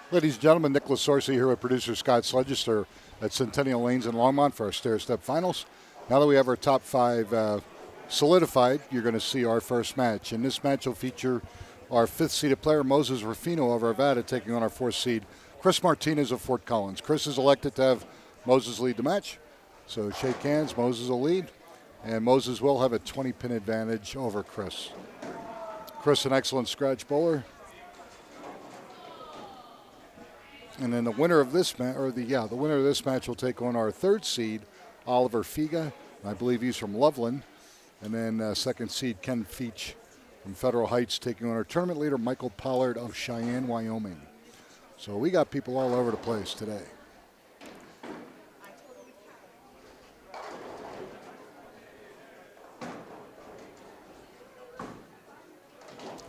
Ladies and gentlemen, Nicholas Sorcy here with producer Scott Sledgester at Centennial Lanes in Longmont for our stair-step finals. Now that we have our top five solidified, you're going to see our first match. And this match will feature our fifth-seeded player, Moses Rufino of Arvada, taking on our fourth seed, Chris Martinez of Fort Collins. Chris has elected to have Moses lead the match. So shake hands, Moses will lead. And Moses will have a 20-pin advantage over Chris. Chris, an excellent scratch bowler. And then the winner of this match, the winner of this match will take on our third seed, Oliver Figa. I believe he's from Loveland. And then second seed, Ken Feach from Federal Heights, taking on our tournament leader, Michael Pollard of Cheyenne, Wyoming. So we got people all over the place today.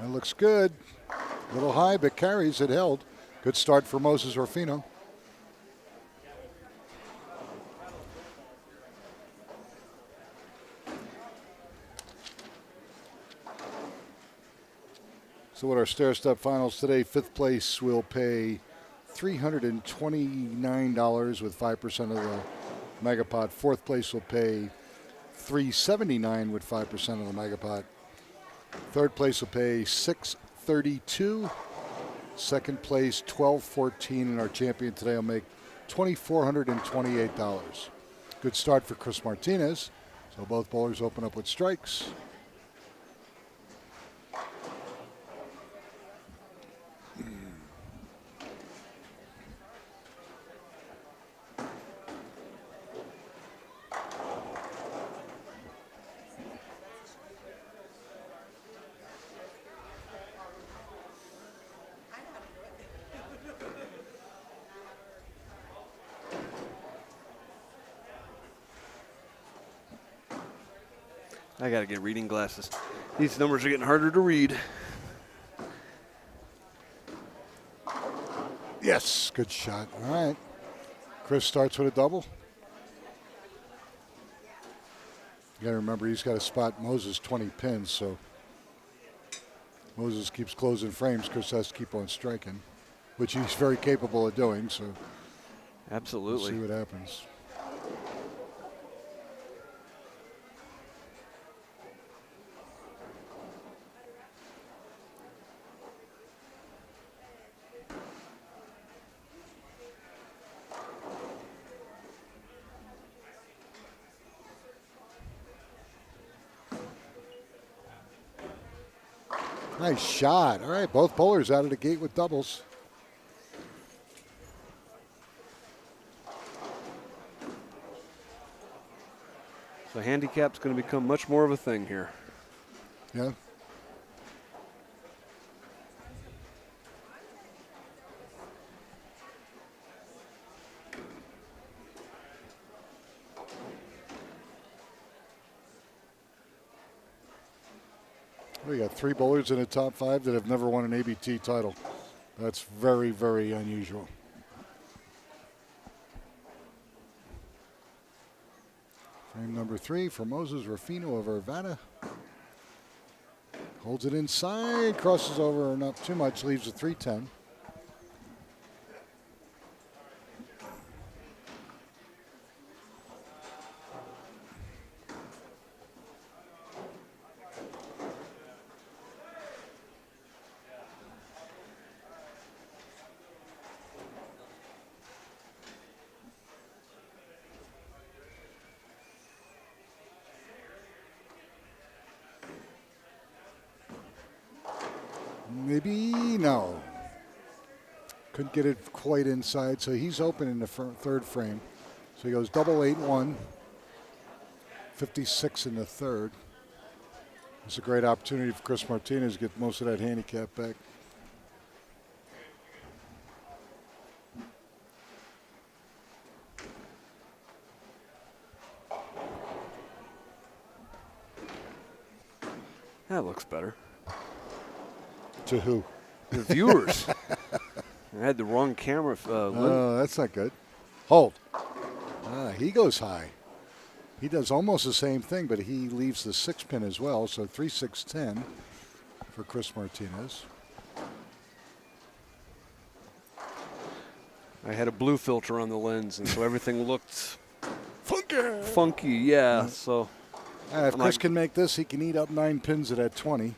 That looks good. A little high, but carries. It held. Good start for Moses Rufino. So with our stair-step finals today, fifth place will pay $329 with 5% of the megapot. Fourth place will pay $379 with 5% of the megapot. Third place will pay $632. Second place, $1,214, and our champion today will make $2,428. Good start for Chris Martinez. So both bowlers open up with strikes. I got to get reading glasses. These numbers are getting harder to read. Yes, good shot. All right. Chris starts with a double. You got to remember he's got to spot Moses 20 pins, so Moses keeps closing frames. Chris has to keep on striking, which he's very capable of doing, so absolutely. We'll see what happens. Nice shot. All right, both bowlers out of the gate with doubles. So handicap's going to become much more of a thing here. Yeah. We got three bowlers in the top five that have never won an ABT title. That's very, very unusual. Frame number 3 for Moses Rufino of Arvada. Holds it inside, crosses over, not too much, leaves a 310. Maybe no. Couldn't get it quite inside, so he's open in the third frame. So he goes double 8-1, 56 in the third. It's a great opportunity for Chris Martinez to get most of that handicap back. That looks better. To who? The viewers. I had the wrong camera. Oh, that's not good. Hold. He goes high. He does almost the same thing, but he leaves the 6-pin as well. So 3-6-10 for Chris Martinez. I had a blue filter on the lens, and so everything looked funky. Yeah. So If Chris can make this, he can eat up 9 pins at that 20,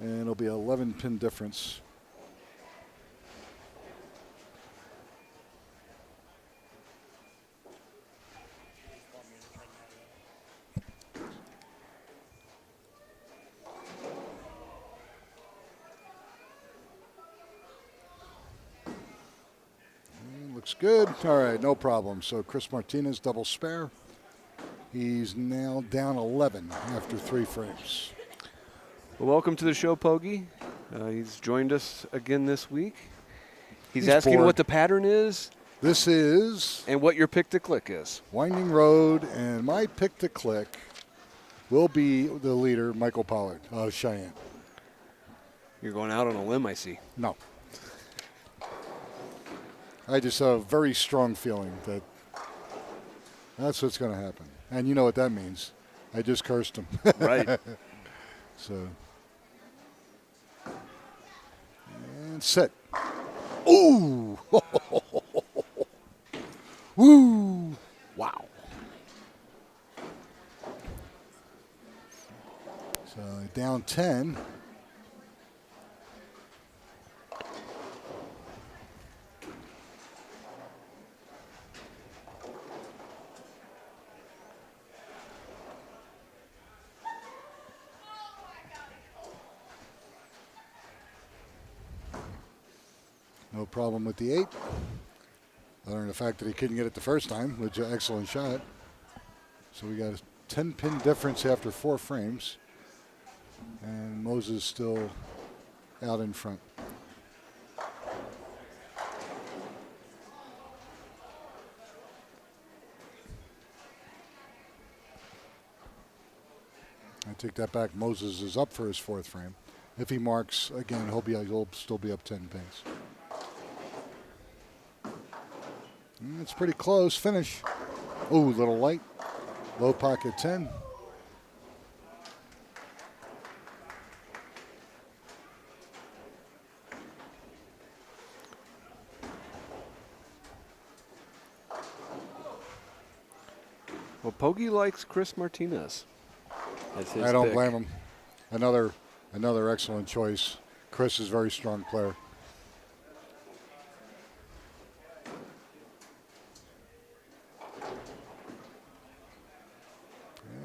and it'll be an 11-pin difference. Looks good. All right, no problem. So Chris Martinez, double spare. He's now down 11 after 3 frames. Well, welcome to the show, Pogie. He's joined us again this week. He's He's asking bored. what the pattern is This is and what your pick to click is. Winding Road, and my pick to click will be the leader, Michael Pollard of Cheyenne. You're going out on a limb, I see. No. I just have a very strong feeling that that's what's going to happen. And you know what that means. I just cursed him. Right. So. And sit. Ooh. Woo. Wow. So down 10. No problem with the 8. Other than the fact that he couldn't get it the first time, which is an excellent shot. So we got a 10-pin difference after 4 frames. And Moses still out in front. I take that back. Moses is up for his 4th frame. If he marks again, he'll still be up 10 pins. It's pretty close. Finish. Ooh, little light. Low pocket 10. Well, Pogie likes Chris Martinez. That's his I don't pick. blame him. Another excellent choice. Chris is a very strong player.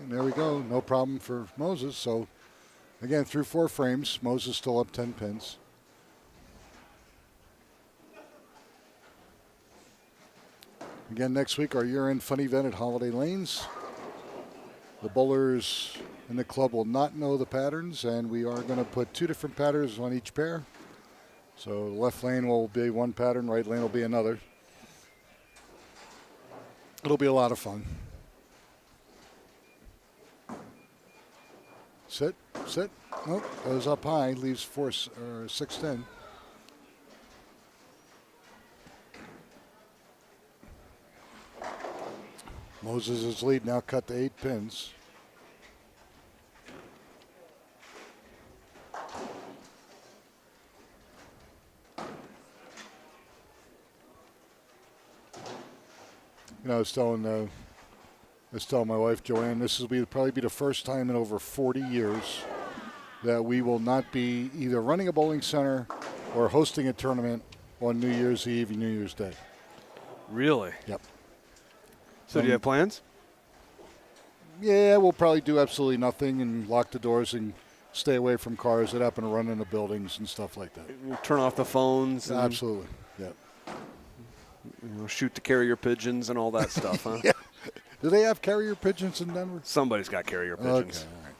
And there we go. No problem for Moses. So, again, through 4 frames, Moses still up 10 pins. Again, next week, our year-end fun event at Holiday Lanes. The bowlers in the club will not know the patterns, and we are going to put 2 different patterns on each pair. So left lane will be one pattern, right lane will be another. It'll be a lot of fun. Sit, sit. Nope, goes up high, leaves 6-10. Moses' lead now cut to 8 pins. You know, I was telling my wife Joanne, this will probably be the first time in over 40 years that we will not be either running a bowling center or hosting a tournament on New Year's Eve and New Year's Day. Really? Yep. So do you have plans? Yeah, we'll probably do absolutely nothing and lock the doors and stay away from cars that happen to run into buildings and stuff like that. We'll turn off the phones. And, Absolutely, yeah. Shoot the carrier pigeons and all that stuff, huh? Yeah. Do they have carrier pigeons in Denver? Somebody's got carrier pigeons. Okay, all right.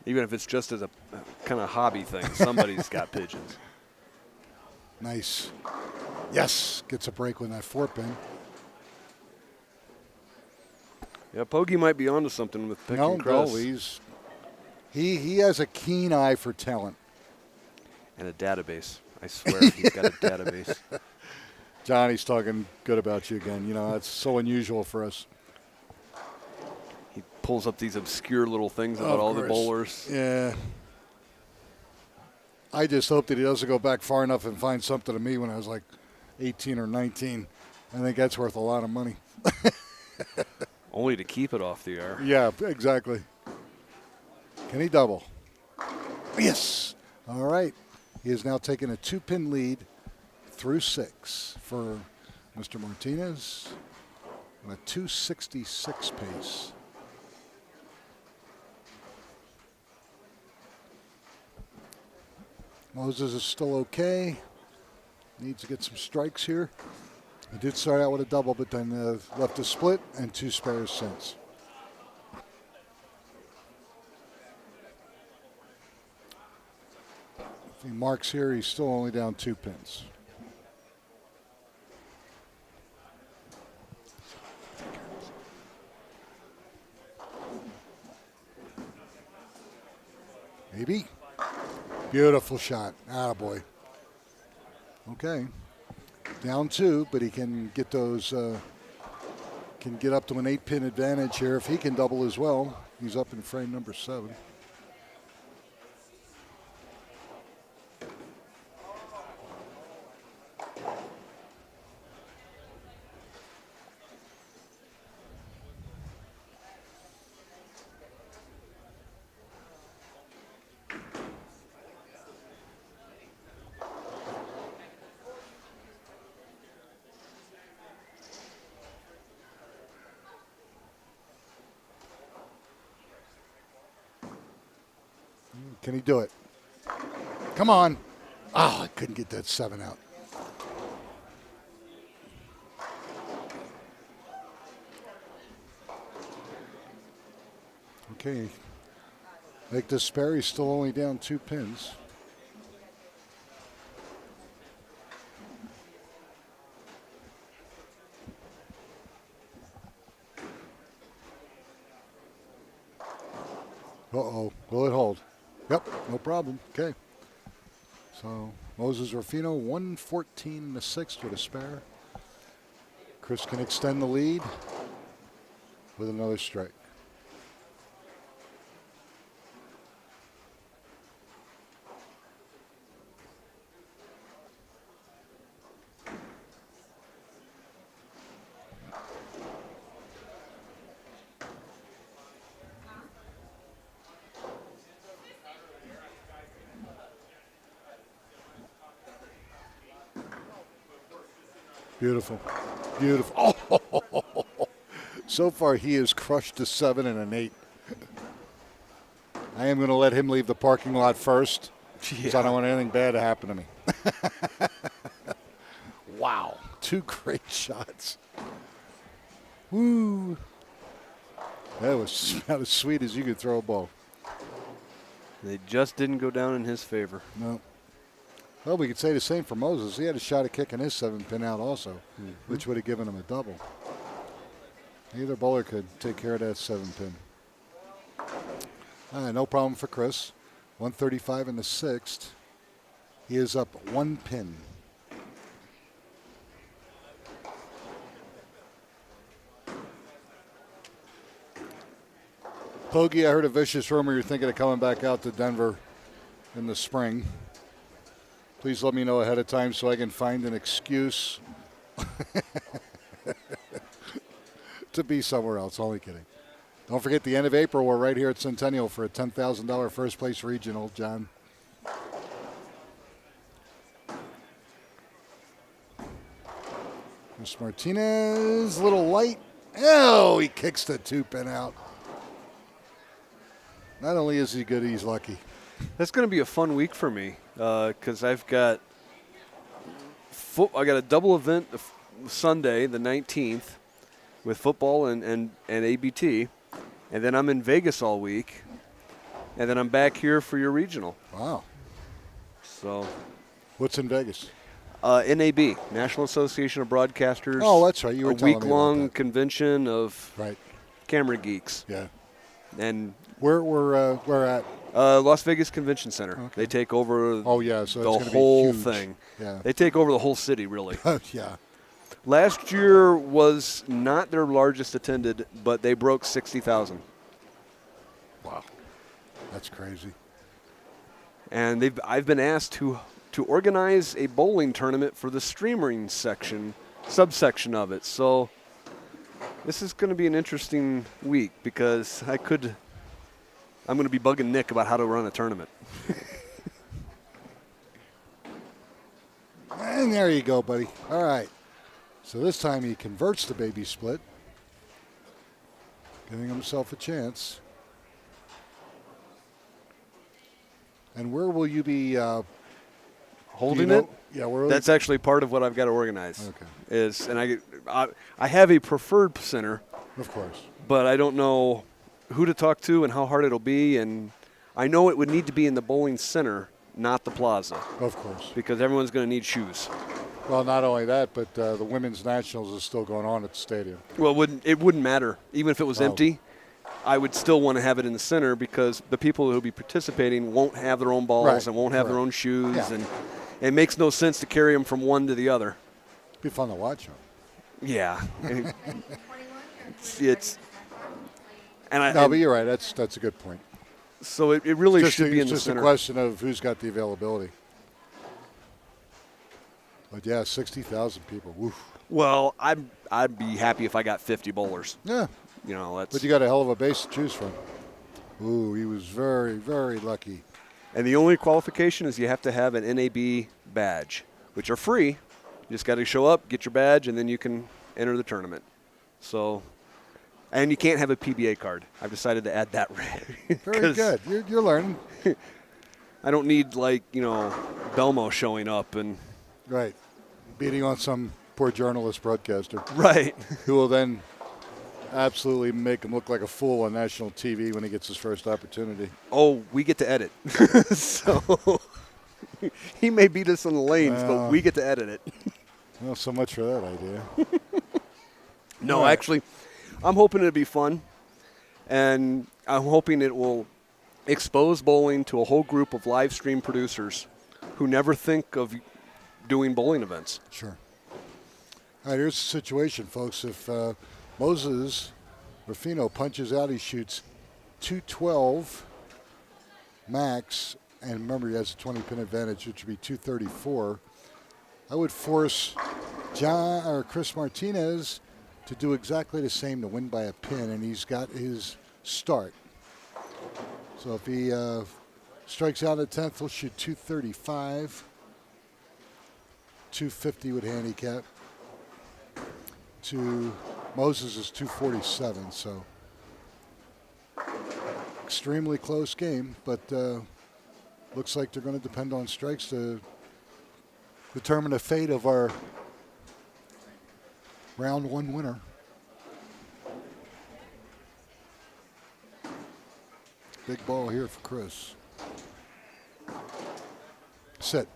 Even if it's just as a kind of hobby thing, somebody's got pigeons. Nice. Yes, gets a break with that 4-pin. Yeah, Pogie might be onto something with picking Chris. He has a keen eye for talent. And a database. I swear he's got a database. Johnny's talking good about you again. You know, that's so unusual for us. He pulls up these obscure little things about all the bowlers. Yeah. I just hope that he doesn't go back far enough and find something to me when I was like, 18 or 19. I think that's worth a lot of money. Only to keep it off the air. Yeah, exactly. Can he double? Yes. All right. He has now taken a 2-pin lead through 6 for Mr. Martinez on a 266 pace. Moses is still okay. Needs to get some strikes here. He did start out with a double, but then left a split and 2 spares since. If he marks here, he's still only down 2 pins. Maybe. Beautiful shot. Attaboy. Okay. Down 2, but he can get those, can get up to an 8-pin advantage here. If he can double as well, he's up in frame number 7. Can he do it? Come on. Oh, I couldn't get that 7 out. Okay. Like this spare, he's still only down 2 pins. Uh-oh. Will it hold? Yep, no problem. Okay. So Moses Rufino, 114 in the 6th with a spare. Chris can extend the lead with another strike. Beautiful. Beautiful. Oh, so far he has crushed a 7 and an 8. I am going to let him leave the parking lot first because I don't want anything bad to happen to me. Wow. 2 great shots. Woo. That was about as sweet as you could throw a ball. They just didn't go down in his favor. No. Well, we could say the same for Moses. He had a shot at kicking his 7-pin out also, which would have given him a double. Either bowler could take care of that 7-pin. No problem for Chris. 135 in the 6th. He is up 1 pin. Pogie, I heard a vicious rumor you're thinking of coming back out to Denver in the spring. Please let me know ahead of time so I can find an excuse to be somewhere else. Only kidding. Don't forget the end of April, we're right here at Centennial for a $10,000 first place regional, John. Chris Martinez, a little light. Oh, he kicks the 2-pin out. Not only is he good, he's lucky. That's going to be a fun week for me because I've got I got a double event Sunday, the 19th, with football and ABT, and then I'm in Vegas all week, and then I'm back here for your regional. Wow. So, what's in Vegas? NAB, National Association of Broadcasters. Oh, that's right. You were telling me about that. A week-long convention of camera geeks. Yeah. And we're at Las Vegas Convention Center. Okay. They take over so the whole thing. Yeah. They take over the whole city, really. Yeah. Last year was not their largest attended, but they broke 60,000. Wow. That's crazy. And I've been asked to organize a bowling tournament for the streaming subsection of it. So this is going to be an interesting week because I'm going to be bugging Nick about how to run a tournament. And there you go, buddy. All right. So this time he converts the baby split, giving himself a chance. And where will you be holding it? Yeah, where? That's actually part of what I've got to organize. Okay. And I have a preferred center. Of course. But I don't know who to talk to and how hard it'll be. And I know it would need to be in the bowling center, not the plaza. Of course. Because everyone's going to need shoes. Well, not only that, but the Women's Nationals is still going on at the stadium. Well, it wouldn't matter. Even if it was empty, I would still want to have it in the center because the people who will be participating won't have their own balls and won't have their own shoes. Yeah. And it makes no sense to carry them from one to the other. It'd be fun to watch them. Yeah. But you're right. That's a good point. So it really should be in the center. It's just a question of who's got the availability. But yeah, 60,000 people. Woof. Well, I'd be happy if I got 50 bowlers. Yeah. You know, that's. But you got a hell of a base to choose from. Ooh, he was very, very lucky. And the only qualification is you have to have an NAB badge, which are free. You just got to show up, get your badge, and then you can enter the tournament. So, and you can't have a PBA card. I've decided to add that. Very good. You're learning. I don't need Belmo showing up and. Right. Beating on some poor journalist broadcaster. Right. Who will then absolutely make him look like a fool on national TV when he gets his first opportunity. Oh, we get to edit. So he may beat us on the lanes, but we get to edit it. Well, so much for that idea. No, actually, I'm hoping it'll be fun. And I'm hoping it will expose bowling to a whole group of live stream producers who never think of doing bowling events. Sure. All right, here's the situation, folks. If Moses Rufino punches out, he shoots 212 max, and remember he has a 20-pin advantage, which would be 234. I would force Chris Martinez to do exactly the same to win by a pin, and he's got his start. So if he strikes out at 10th, he'll shoot 235. 250 would handicap. To Moses is 247, so extremely close game, but looks like they're going to depend on strikes to determine the fate of our round one winner. Big ball here for Chris. Sit.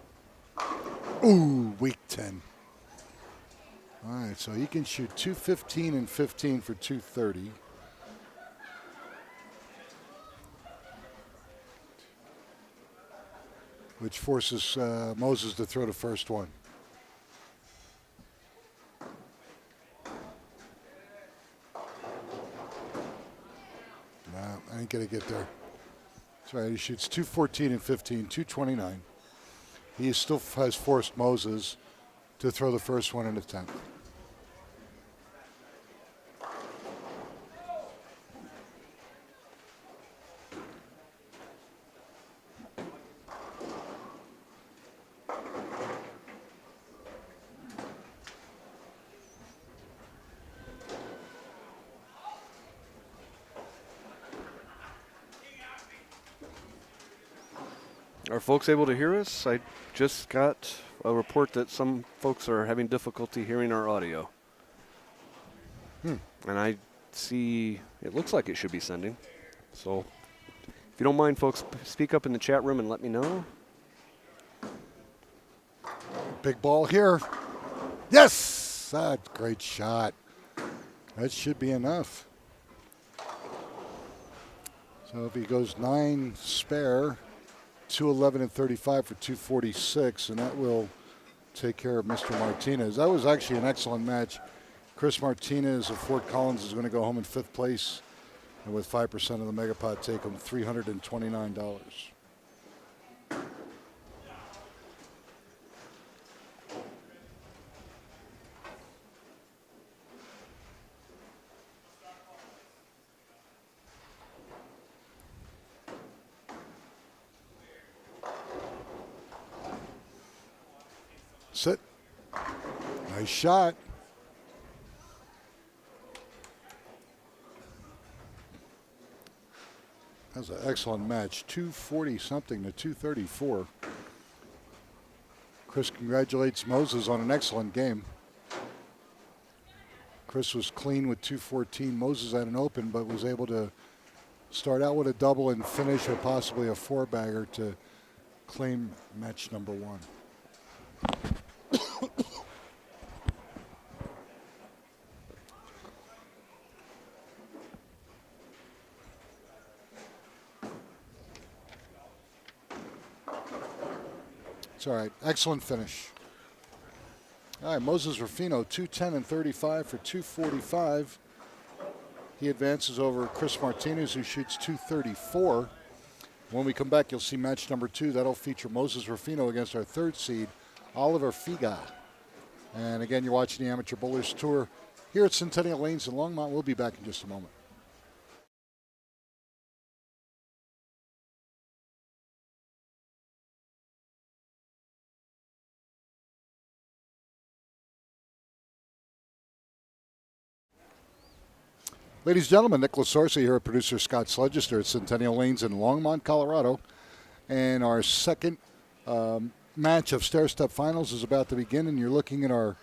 Ooh, weak 10. All right, so he can shoot 215 and 15 for 230. Which forces Moses to throw the first one. Nah, I ain't going to get there. That's right, he shoots 214 and 15, 229. He still has forced Moses to throw the first one in the 10th. Are folks able to hear us? I just got a report that some folks are having difficulty hearing our audio. And I see it looks like it should be sending. So if you don't mind, folks, speak up in the chat room and let me know. Big ball here. Yes! Great shot. That should be enough. So if he goes 9 spare, 211 and 35 for 246, and that will take care of Mr. Martinez. That was actually an excellent match. Chris Martinez of Fort Collins is going to go home in 5th place, and with 5% of the Megapod, take him $329. Sit. Nice shot. That was an excellent match. 240-something to 234. Chris congratulates Moses on an excellent game. Chris was clean with 214. Moses had an open, but was able to start out with a double and finish with possibly a four-bagger to claim match number one. It's all right. Excellent finish. All right, Moses Rufino, 210 and 35 for 245. He advances over Chris Martinez, who shoots 234. When we come back, you'll see match number two. That'll feature Moses Rufino against our third seed, Oliver Figa. And again, you're watching the Amateur Bowlers Tour here at Centennial Lanes in Longmont. We'll be back in just a moment. Ladies and gentlemen, Nick Lasorsi here at producer Scott Sledgister at Centennial Lanes in Longmont, Colorado. And our second match of stair-step finals is about to begin, and you're looking at our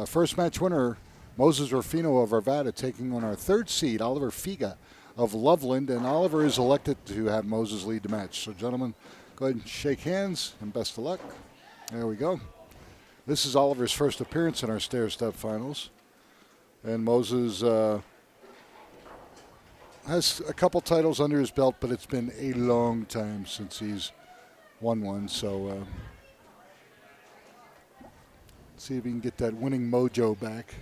first match winner, Moses Rufino of Arvada, taking on our third seed, Oliver Figa of Loveland, and Oliver is elected to have Moses lead the match. So, gentlemen, go ahead and shake hands, and best of luck. There we go. This is Oliver's first appearance in our stair-step finals, and Moses has a couple titles under his belt, but it's been a long time since he's won one. So see if he can get that winning mojo back.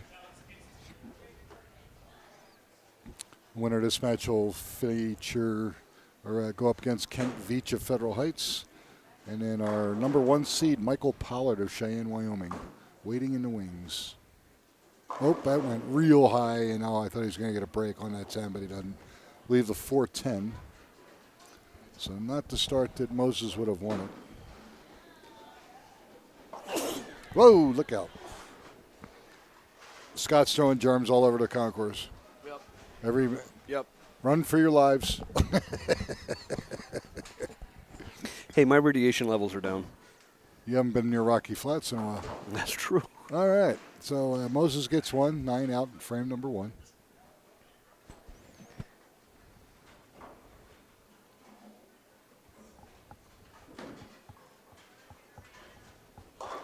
Winner of this match will feature or go up against Kent Veach of Federal Heights. And then our number one seed, Michael Pollard of Cheyenne, Wyoming, waiting in the wings. Oh, that went real high, and I thought he was going to get a break on that time, but he doesn't. Leave the 410. So not the start that Moses would have wanted. Whoa, look out. Scott's throwing germs all over the concourse. Yep. Run for your lives. Hey, my radiation levels are down. You haven't been near Rocky Flats in a while. That's true. All right. So Moses gets one, 9 out in frame number one.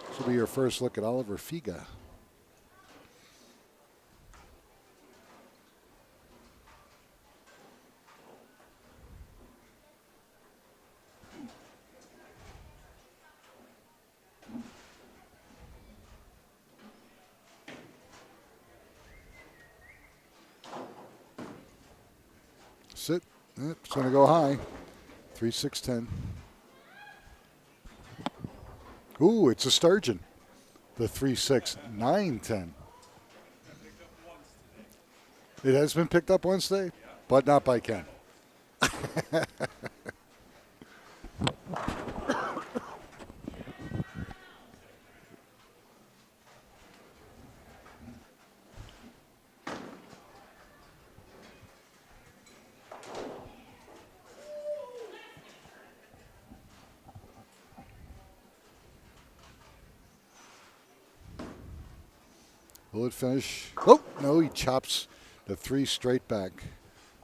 This will be your first look at Oliver Figa. Sit. It's going to go high. 3-6-10. Ooh, it's a sturgeon. The 3-6-9-10. It has been picked up once today, but not by Ken. Will it finish? Oh, no, he chops the 3 straight back.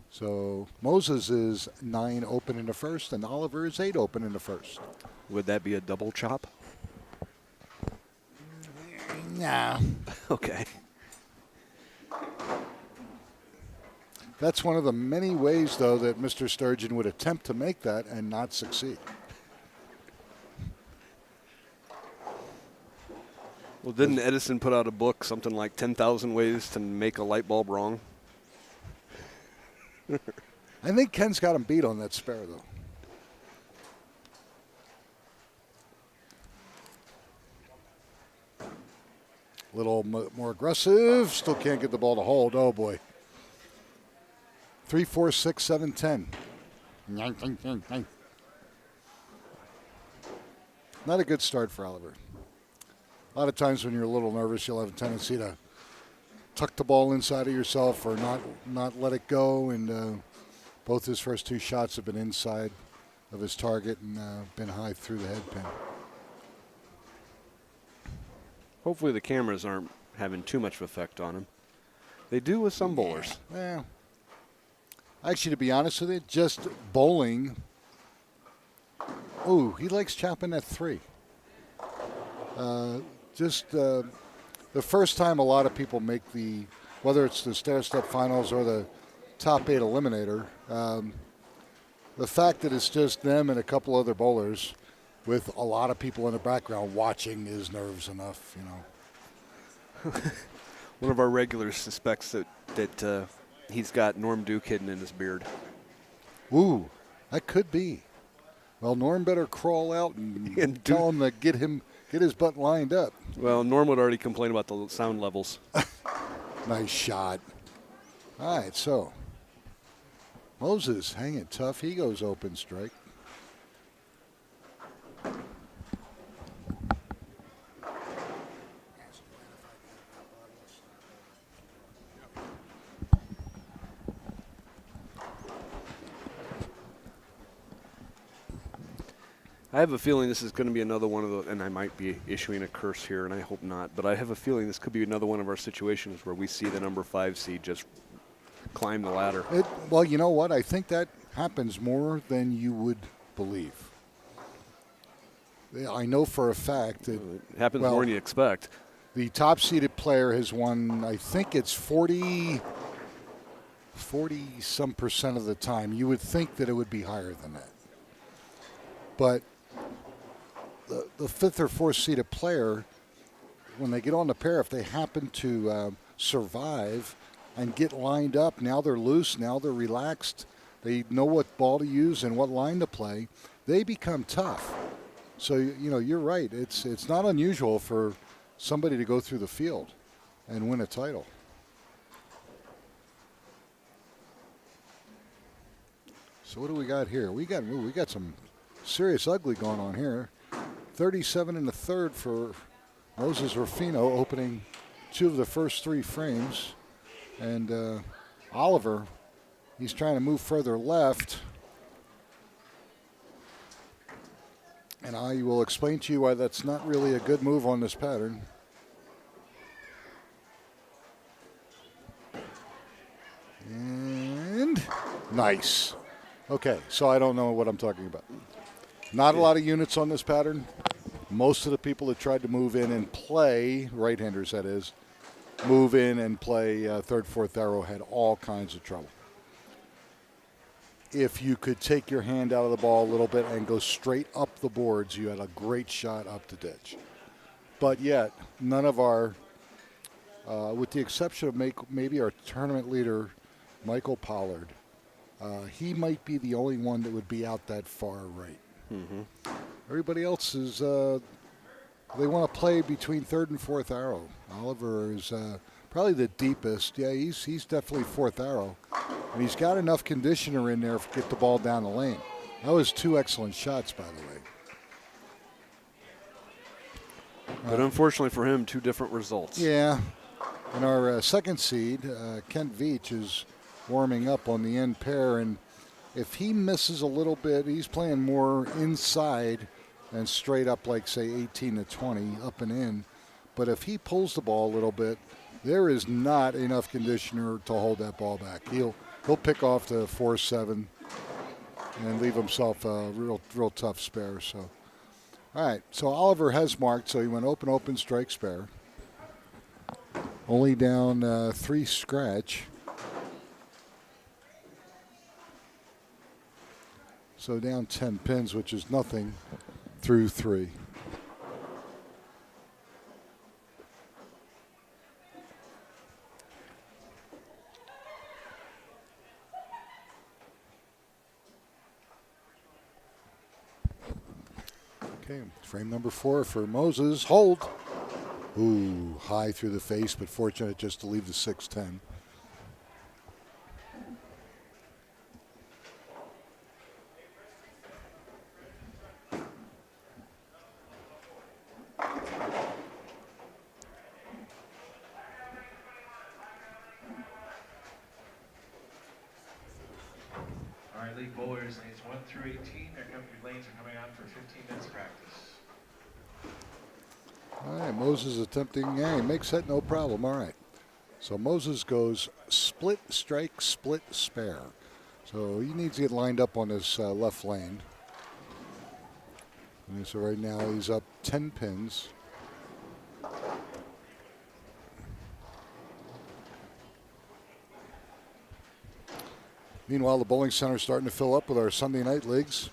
So Moses is 9 open in the first, and Oliver is 8 open in the first. Would that be a double chop? Nah. Okay. That's one of the many ways, though, that Mr. Sturgeon would attempt to make that and not succeed. Well, didn't Edison put out a book, something like 10,000 ways to make a light bulb wrong? I think Ken's got him beat on that spare, though. A little more aggressive. Still can't get the ball to hold. Oh, boy. 3, 4, 6, 7, 10. Not a good start for Oliver. A lot of times when you're a little nervous, you'll have a tendency to tuck the ball inside of yourself or not let it go. And both his first 2 shots have been inside of his target and been high through the head pin. Hopefully the cameras aren't having too much of effect on him. They do with some bowlers. Yeah. Actually, to be honest with you, just bowling. Ooh, he likes chopping at 3. The first time a lot of people make whether it's the stair-step finals or the top 8 eliminator, the fact that it's just them and a couple other bowlers with a lot of people in the background watching is nerves enough, One of our regulars suspects that he's got Norm Duke hidden in his beard. Ooh, that could be. Well, Norm better crawl out and tell him to get his butt lined up. Well, Norm would already complain about the sound levels. Nice shot. All right, so Moses hanging tough. He goes open strike. I have a feeling this is going to be another one of the, and I might be issuing a curse here, and I hope not, but I have a feeling this could be another one of our situations where we see the number 5 seed just climb the ladder. Well, you know what? I think that happens more than you would believe. I know for a fact that It happens more than you expect. The top-seeded player has won, I think it's 40-some% of the time. You would think that it would be higher than that. But the 5th or 4th seeded player, when they get on the pair, if they happen to survive and get lined up, now they're loose, now they're relaxed, they know what ball to use and what line to play, they become tough. So, you're right. It's not unusual for somebody to go through the field and win a title. So what do we got here? We got some serious ugly going on here. 37 in the third for Moses Rufino, opening 2 of the first 3 frames. And Oliver, he's trying to move further left. And I will explain to you why that's not really a good move on this pattern. And nice. Okay, so I don't know what I'm talking about. Not a lot of units on this pattern. Most of the people that tried to move in and play, right-handers that is, move in and play 3rd, 4th arrow had all kinds of trouble. If you could take your hand out of the ball a little bit and go straight up the boards, you had a great shot up the ditch. But yet, none of our, with the exception of maybe our tournament leader, Michael Pollard, he might be the only one that would be out that far right. Mm-hmm. Everybody else is, they want to play between 3rd and 4th arrow. Oliver is probably the deepest. Yeah, he's definitely 4th arrow. And he's got enough conditioner in there to get the ball down the lane. That was 2 excellent shots, by the way. But unfortunately for him, 2 different results. Yeah. And our 2nd seed, Kent Veach, is warming up on the end pair. And if he misses a little bit, he's playing more inside than straight up like, say, 18 to 20, up and in. But if he pulls the ball a little bit, there is not enough conditioner to hold that ball back. He'll pick off the 4-7 and leave himself a real tough spare. So, all right. So Oliver has marked. So he went open, strike, spare. Only down 3 scratch. So down 10 pins, which is nothing through 3. Okay, frame number 4 for Moses. Hold. Ooh, high through the face, but fortunate just to leave the 6-10. bowlers lanes 1 through 18. Your lanes are coming on for 15 minutes practice. All right, Moses attempting, he makes that no problem. All right. So Moses goes split, strike, split, spare. So he needs to get lined up on this left lane. And so right now he's up 10 pins. Meanwhile, the bowling center is starting to fill up with our Sunday night leagues.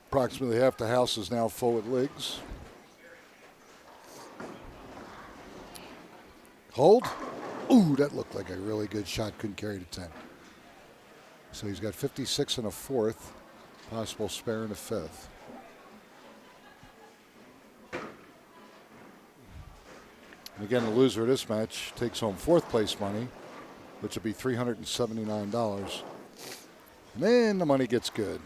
Approximately half the house is now full with leagues. Hold. Ooh, that looked like a really good shot. Couldn't carry to 10. So he's got 56 and a fourth. Possible spare in a fifth. And again, the loser of this match takes home fourth place money, which will be $379. And then the money gets good.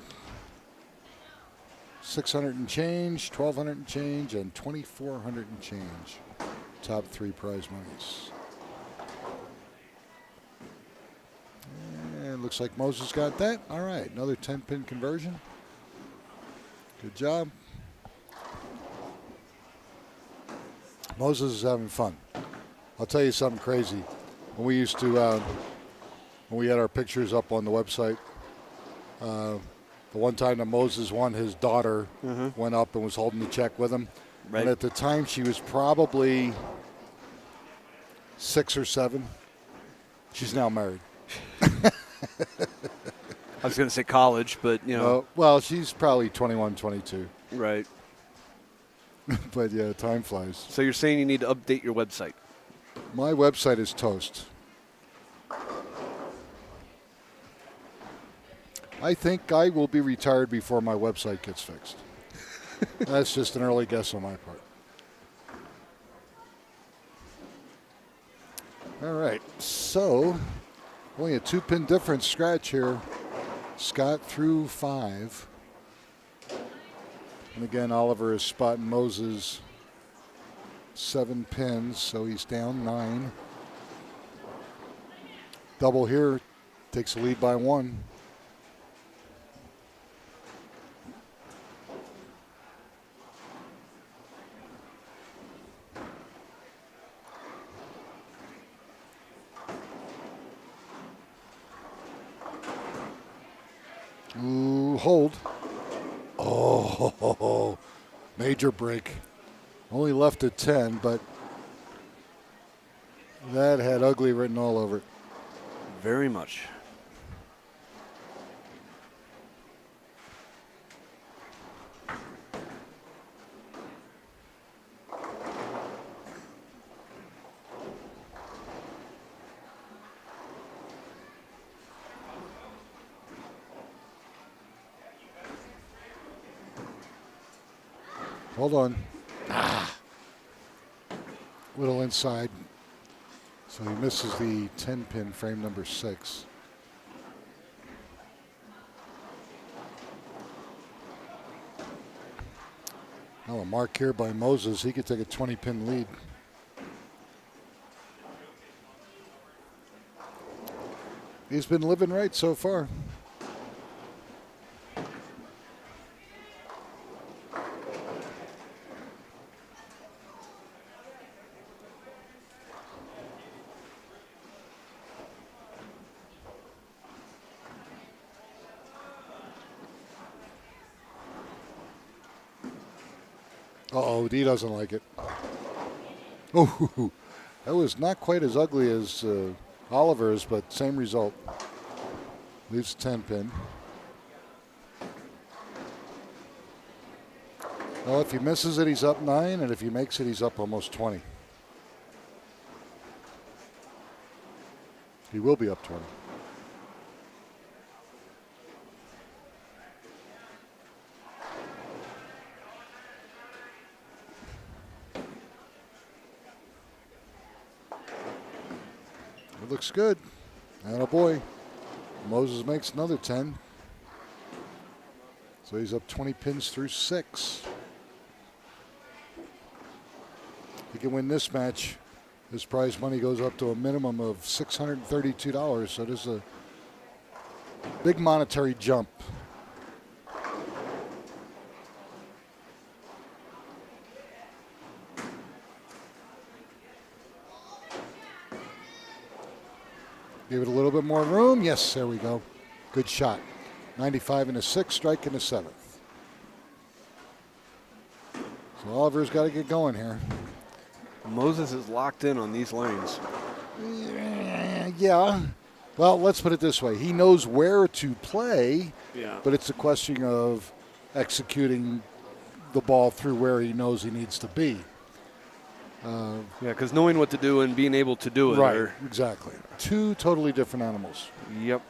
600 and change, 1,200 and change, and 2,400 and change. Top three prize monies. And looks like Moses got that. All right, another 10-pin conversion. Good job. Moses is having fun. I'll tell you something crazy. When we used to, when we had our pictures up on the website, the one time that Moses won, his daughter went up and was holding the check with him. Right. And at the time, she was probably 6 or 7. She's now married. I was going to say college, but, you know. Well, she's probably 21, 22. Right. But, yeah, time flies. So you're saying you need to update your website? My website is toast. I think I will be retired before my website gets fixed. That's just an early guess on my part. All right, so only a 2-pin difference scratch here. Scott through 5. And again, Oliver is spotting Moses 7 pins, so he's down 9. Double here, takes the lead by 1. Ooh, hold. Oh, major break. Only left at 10, but that had ugly written all over it. Very much. Hold on. Little inside. So he misses the 10-pin frame number 6. Now a mark here by Moses. He could take a 20-pin lead. He's been living right so far. Uh-oh, D doesn't like it. Oh, that was not quite as ugly as Oliver's, but same result. Leaves 10-pin. Well, if he misses it, he's up 9, and if he makes it, he's up almost 20. He will be up 20. It looks good. And a boy, Moses makes another 10. So he's up 20 pins through 6. He can win this match. His prize money goes up to a minimum of $632. So this is big monetary jump. Give it a little bit more room. Yes, there we go. Good shot. 95 in the 6th, strike in the 7th. So Oliver's got to get going here. Moses is locked in on these lanes. Yeah. Well, let's put it this way. He knows where to play, but it's a question of executing the ball through where he knows he needs to be. Yeah, because knowing what to do and being able to do it. Right, exactly. Two totally different animals. Yep.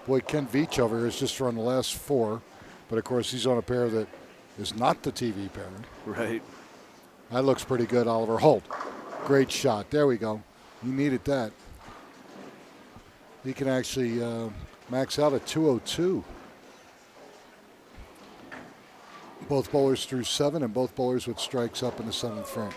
Boy, Ken Veach over here has just run the last 4, but of course he's on a pair that is not the TV pair. Right. That looks pretty good, Oliver. Hold. Great shot. There we go. You needed that. He can actually max out at 202. Both bowlers through 7 and both bowlers with strikes up in the 7th frame.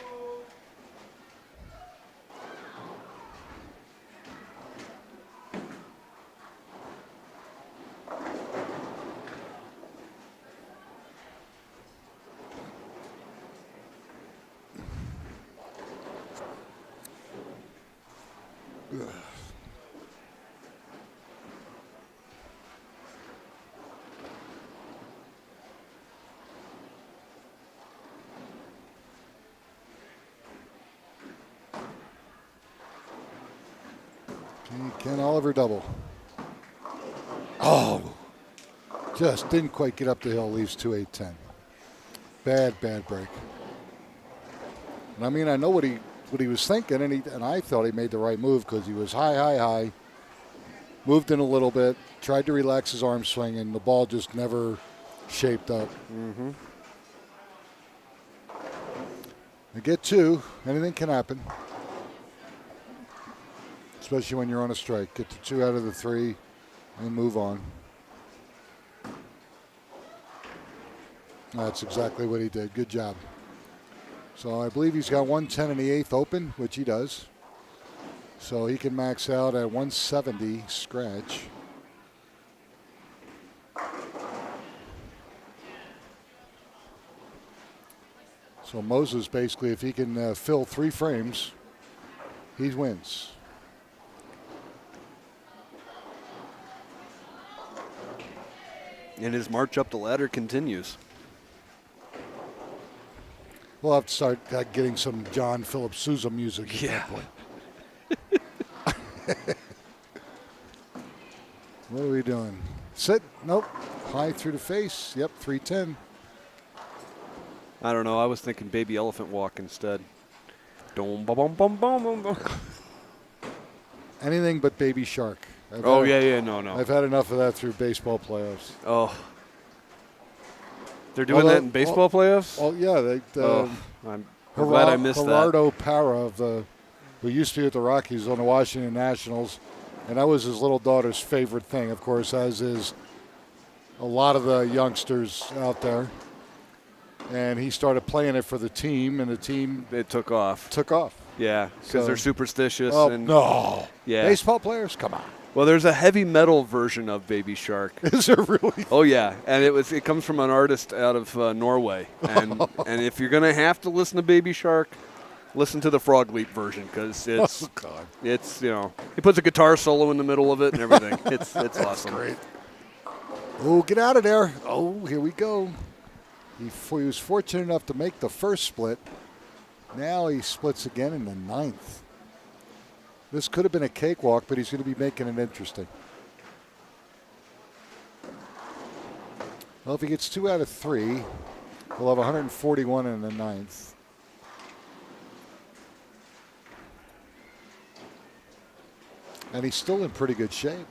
Can Oliver double? Oh, just didn't quite get up the hill. Leaves 2-8-10. Bad break. And I mean, I know what he was thinking, and I thought he made the right move because he was high, moved in a little bit, tried to relax his arm swing, and the ball just never shaped up. Mm-hmm. You get 2, anything can happen. Especially when you're on a strike. Get to 2 out of the 3 and move on. That's exactly what he did. Good job. So I believe he's got 110 in the 8th open, which he does. So he can max out at 170 scratch. So Moses basically, if he can fill 3 frames, he wins. And his march up the ladder continues. We'll have to start getting some John Philip Sousa music at that point. What are we doing? Sit? Nope. High through the face. Yep, 310. I don't know. I was thinking baby elephant walk instead. Dum, bum, bum, bum, bum, bum. Anything but baby shark. No. I've had enough of that through baseball playoffs. Oh. They're doing that in baseball playoffs? Oh, yeah. I'm glad I missed Gerardo Parra, who used to be at the Rockies, on the Washington Nationals, and that was his little daughter's favorite thing, of course, as is a lot of the youngsters out there. And he started playing it for the team, and the team It took off. So- Yeah, because they're superstitious. Oh, and no. Yeah. Baseball players? Come on. Well, there's a heavy metal version of Baby Shark. Is there really? Oh yeah, and it comes from an artist out of Norway. And and if you're gonna have to listen to Baby Shark, listen to the Frog Leap version because it's it's he puts a guitar solo in the middle of it and everything. It's awesome. Great. Oh, get out of there. Oh, here we go. He was fortunate enough to make the first split. Now he splits again in the 9th. This could have been a cakewalk, but he's going to be making it interesting. Well, if he gets 2 out of 3, he'll have 141 in the 9th. And he's still in pretty good shape.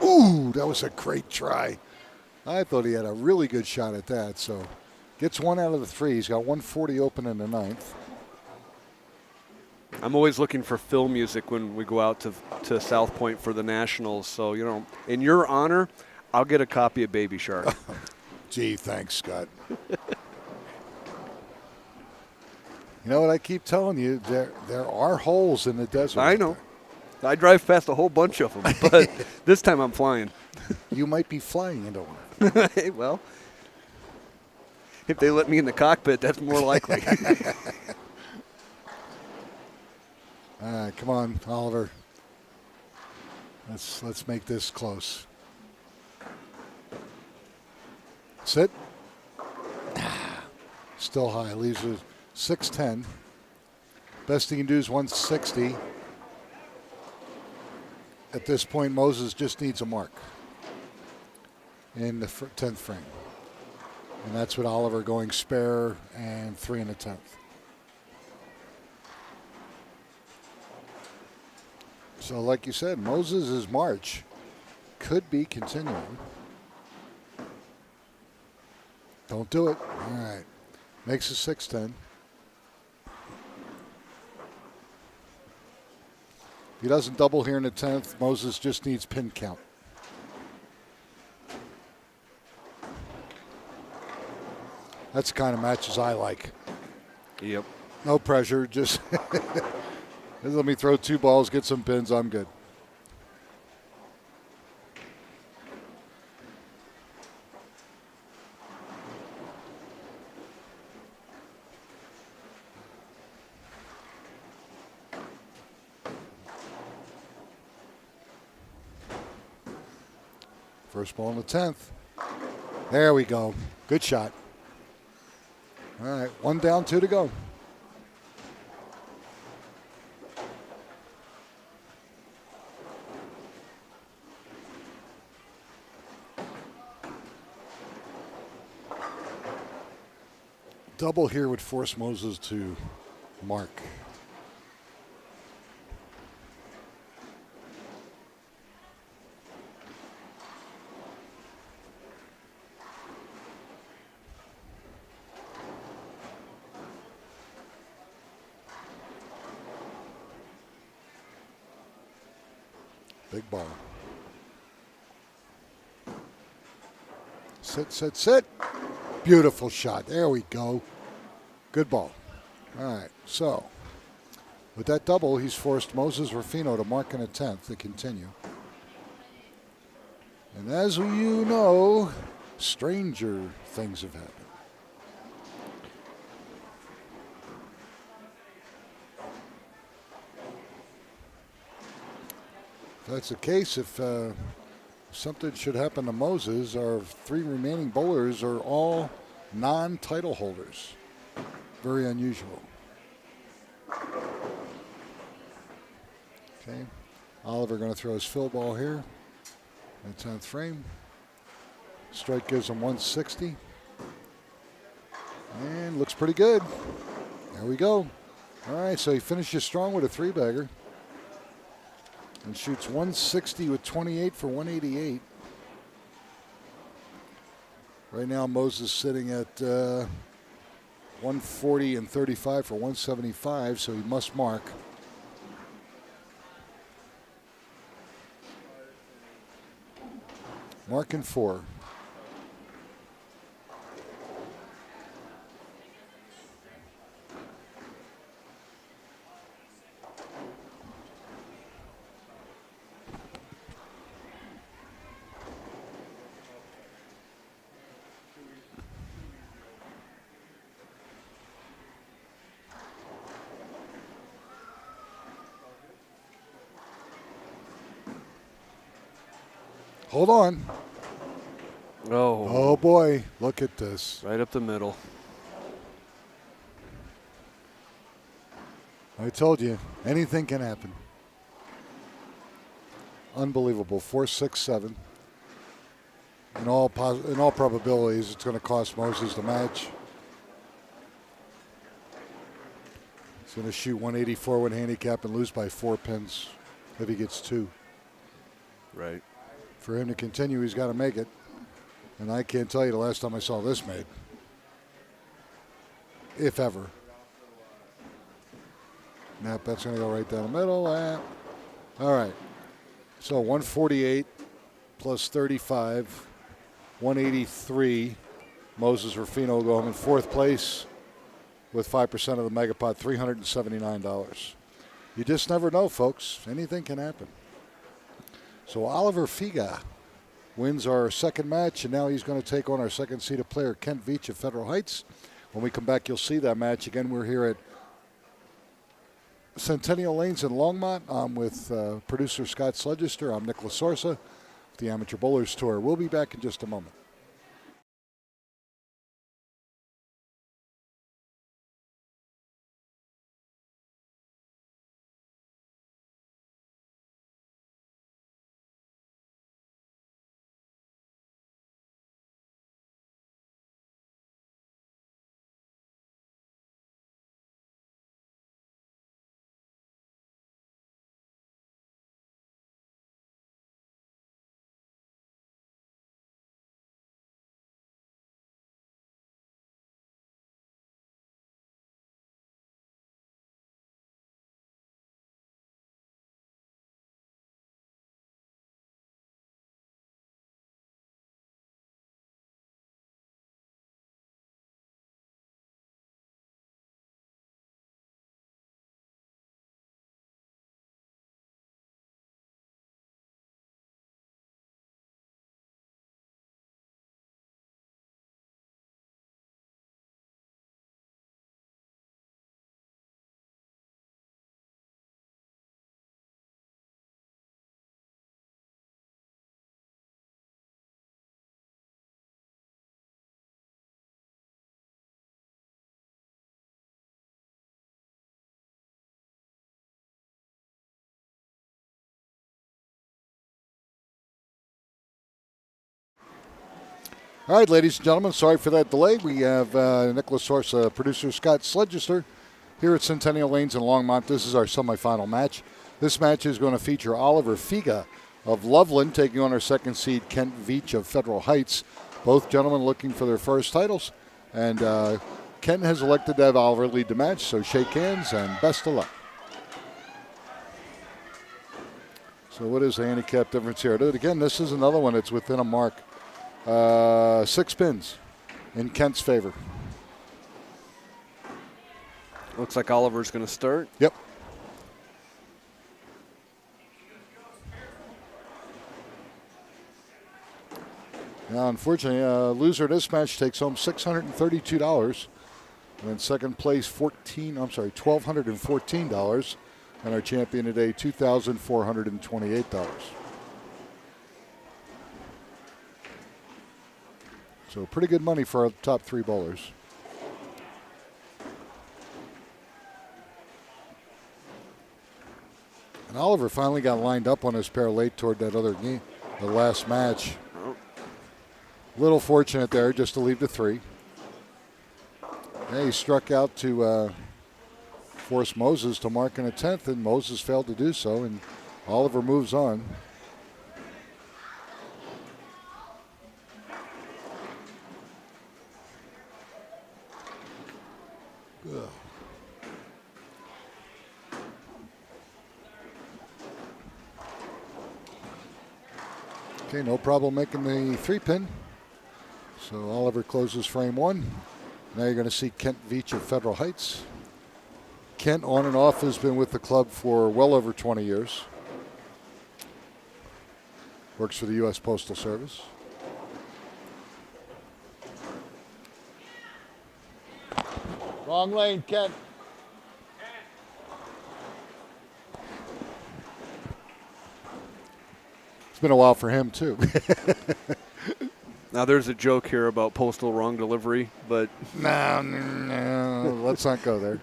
Ooh, that was a great try. I thought he had a really good shot at that. So gets 1 out of the 3. He's got 140 open in the 9th. I'm always looking for fill music when we go out to South Point for the Nationals. So, in your honor, I'll get a copy of Baby Shark. Gee, thanks, Scott. You know what I keep telling you? There are holes in the desert. I know. I drive past a whole bunch of them, but this time I'm flying. You might be flying into one. Hey, well, if they let me in the cockpit, that's more likely. All right, come on, Oliver. Let's make this close. Sit. Still high. Leaves a 610. Best he can do is 160. At this point, Moses just needs a mark in the 10th frame. And that's with Oliver going spare and 3 in the 10th. So like you said, Moses' march could be continuing. Don't do it. All right. Makes a 610. If he doesn't double here in the 10th, Moses just needs pin count. That's the kind of matches I like. Yep. No pressure, just let me throw 2 balls, get some pins, I'm good. First ball in the 10th. There we go. Good shot. All right, 1 down, 2 to go. Double here would force Moses to mark. Big ball. Sit, sit, sit. Beautiful shot. There we go. Good ball. All right. So, with that double, he's forced Moses Rufino to mark in a 10th to continue. And as you know, stranger things have happened. If that's the case, if something should happen to Moses, our 3 remaining bowlers are all non-title holders. Very unusual. Okay. Oliver going to throw his fill ball here in the 10th frame. Strike gives him 160. And looks pretty good. There we go. All right, so he finishes strong with a 3-bagger. And shoots 160 with 28 for 188. Right now, Moses sitting at 140 and 35 for 175, so he must mark. Mark in 4. Hold on. Oh boy, look at this. Right up the middle. I told you, anything can happen. Unbelievable. 4, 6, 7. In all probabilities, it's going to cost Moses the match. He's going to shoot 184 with handicap and lose by 4 pins if he gets 2. Right. For him to continue, he's got to make it. And I can't tell you the last time I saw this made. If ever. Nope, that's going to go right down the middle. All right. So 148 plus 35, 183. Moses Rufino will go home in 4th place with 5% of the Megapod, $379. You just never know, folks. Anything can happen. So Oliver Figa wins our second match, and now he's going to take on our second-seeded player, Kent Veach of Federal Heights. When we come back, you'll see that match. Again, we're here at Centennial Lanes in Longmont. I'm with producer Scott Sledgister. I'm Nicholas Sorsa with the Amateur Bowlers Tour. We'll be back in just a moment. All right, ladies and gentlemen, sorry for that delay. We have Nicholas Sorsa, producer Scott Sledgister here at Centennial Lanes in Longmont. This is our semifinal match. This match is going to feature Oliver Figa of Loveland taking on our second seed, Kent Veach of Federal Heights. Both gentlemen looking for their first titles. And Kent has elected to have Oliver lead the match, so shake hands and best of luck. So what is the handicap difference here? Again, this is another one that's within a mark. 6 pins in Kent's favor. Looks like Oliver's going to start. Yep. Now, unfortunately, loser of this match takes home $632, and in second place, $1,214, and our champion today, $2,428. So pretty good money for our top three bowlers. And Oliver finally got lined up on his pair late toward that other game, the last match. Little fortunate there just to leave the 3. Yeah, he struck out to force Moses to mark in a 10th, and Moses failed to do so, and Oliver moves on. Ugh. Okay, no problem making the 3-pin. So Oliver closes frame 1. Now you're going to see Kent Veach of Federal Heights. Kent, on and off, has been with the club for well over 20 years. Works for the U.S. Postal Service. Wrong lane, Kent. It's been a while for him, too. Now, there's a joke here about postal wrong delivery, but... No, let's not go there.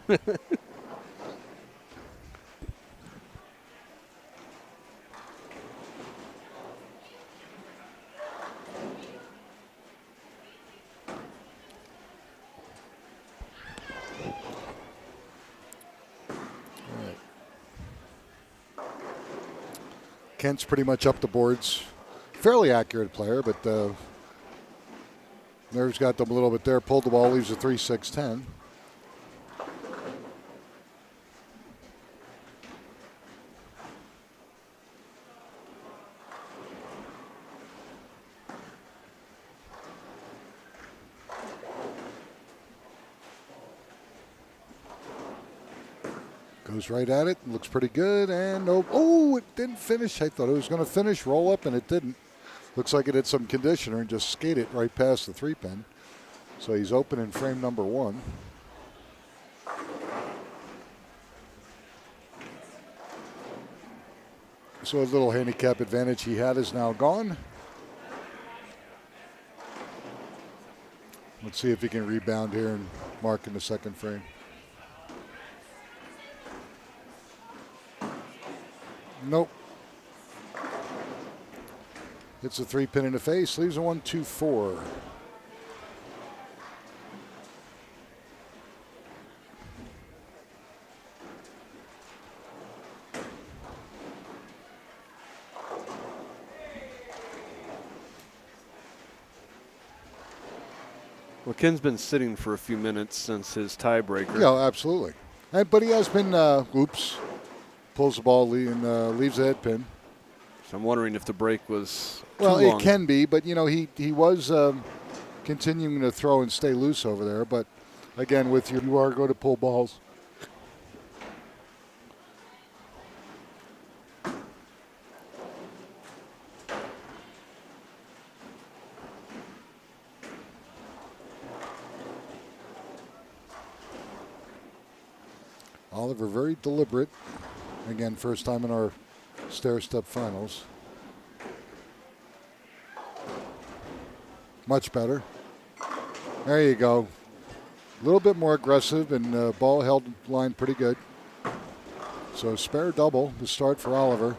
Kent's pretty much up the boards. Fairly accurate player, but nerves got them a little bit there. Pulled the ball, leaves a 3-6-10. Goes right at it. Looks pretty good. And oh, it didn't finish. I thought it was going to finish, roll up, and it didn't. Looks like it hit some conditioner and just skated right past the 3-pin. So he's open in frame number 1. So a little handicap advantage he had is now gone. Let's see if he can rebound here and mark in the second frame. Nope. Hits a 3-pin in the face, leaves a 1-2-4. Well, Ken's been sitting for a few minutes since his tiebreaker. Yeah, absolutely. But he has been, pulls the ball and leaves the head pin. So I'm wondering if the break was too Well, long. it can be, but, he was continuing to throw and stay loose over there. But, again, with you are going to pull balls. Oliver very deliberate. Again, first time in our stair-step finals. Much better. There you go. A little bit more aggressive, and ball held line pretty good. So spare double to start for Oliver.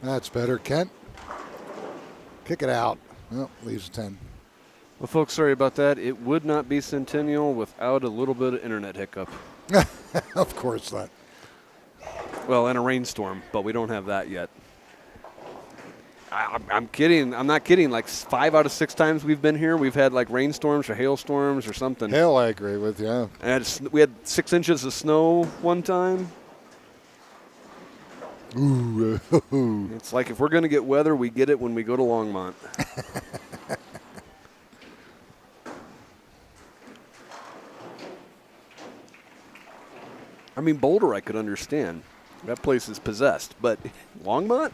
That's better, Kent. Kick it out. Well, leaves a 10. Well, folks, sorry about that. It would not be Centennial without a little bit of internet hiccup. Of course not. Well, and a rainstorm, but we don't have that yet. I'm kidding. I'm not kidding. Like 5 out of 6 times we've been here, we've had like rainstorms or hailstorms or something. Hail, I agree with you. And we had 6 inches of snow one time. Ooh. It's like if we're going to get weather, we get it when we go to Longmont. I mean, Boulder I could understand. That place is possessed. But Longmont?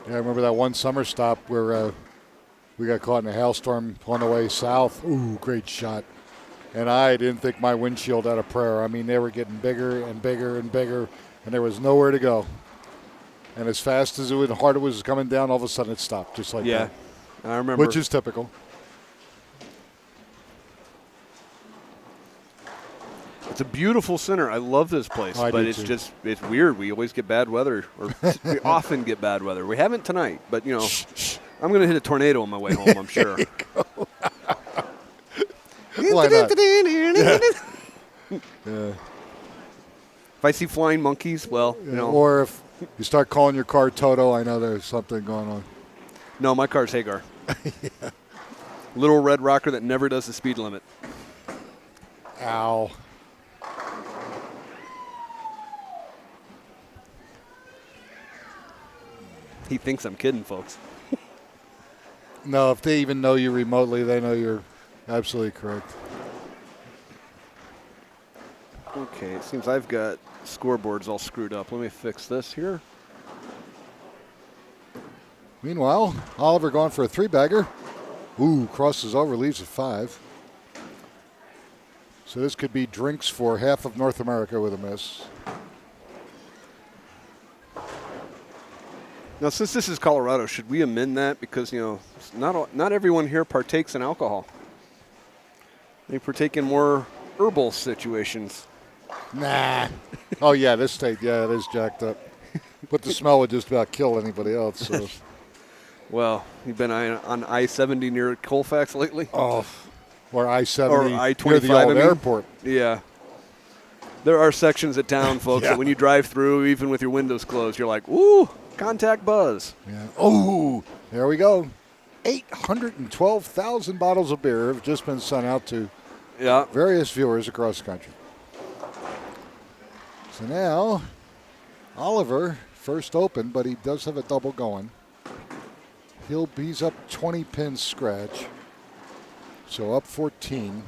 Yeah, I remember that one summer stop where we got caught in a hailstorm on the way south. Ooh, great shot. And I didn't think my windshield had a prayer. I mean, they were getting bigger and bigger and bigger, and there was nowhere to go. And as fast as the hard it was coming down, all of a sudden it stopped, just like that. I remember. Which is typical. It's a beautiful center. I love this place, I but do it's too. just it's weird. We always get bad weather, or we often get bad weather. We haven't tonight, but you know, I'm going to hit a tornado on my way home. I'm sure. Why not? Yeah. If I see flying monkeys, well, you know. Or if you start calling your car Toto, I know there's something going on. No, my car's Hagar. Little red rocker that never does the speed limit. Ow. He thinks I'm kidding, folks. No, if they even know you remotely, they know you're absolutely correct. Okay, it seems I've got scoreboards all screwed up. Let me fix this here. Meanwhile, Oliver going for a 3-bagger. Ooh, crosses over, leaves a 5. So this could be drinks for half of North America with a miss. Now, since this is Colorado, should we amend that? Because, you know, not everyone here partakes in alcohol. They partake in more herbal situations. Nah. Oh, yeah, this state, yeah, it is jacked up. But the smell would just about kill anybody else. So. Well, you've been on I-70 near Colfax lately? Oh, or I-70 Or I-25, near the old I mean. airport. Yeah. There are sections of town, folks, Yeah. that when you drive through, even with your windows closed, you're like, ooh, contact buzz. Yeah. Oh, there we go. 812,000 bottles of beer have just been sent out to Yeah. various viewers across the country. So now, Oliver, first open, but he does have a double going. He's up 20 pins scratch. So up 14.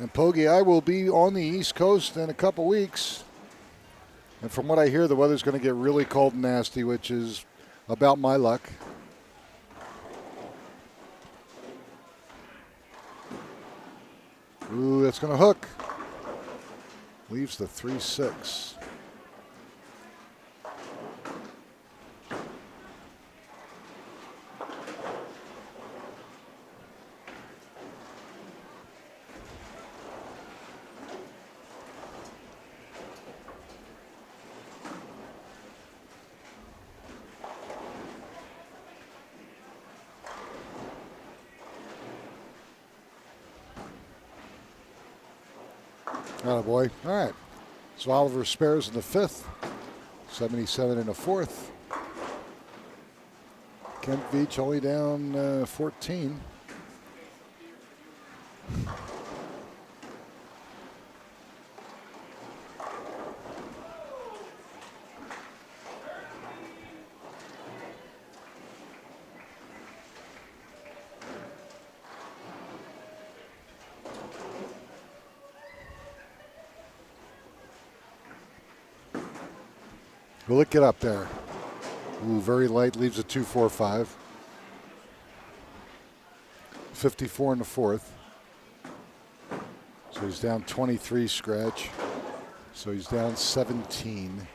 And Pogie, I will be on the East Coast in a couple weeks. And from what I hear, the weather's going to get really cold and nasty, which is about my luck. Ooh, that's going to hook. Leaves the 3-6. Oh boy. All right. So Oliver spares in the 5th. 77 in the 4th. Kent Veach only down 14. Will it get up there? Ooh, very light, leaves a 2-4-5. 54 in the 4th. So he's down 23 scratch. So he's down 17.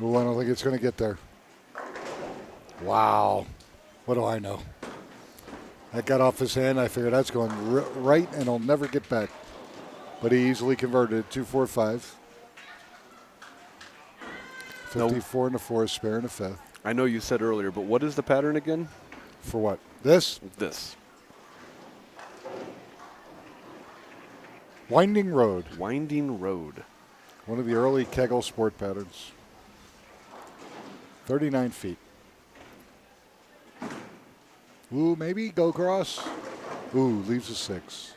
Ooh, I don't think it's going to get there. Wow. What do I know? That got off his hand. I figured that's going right and he'll never get back. But he easily converted it. 2-4-5. 54 in the 4th, spare in the 5th. I know you said earlier, but what is the pattern again? For what? This? This. Winding Road. Winding Road. One of the early Kegel sport patterns. 39 feet. Ooh, maybe go cross. Ooh, leaves a 6.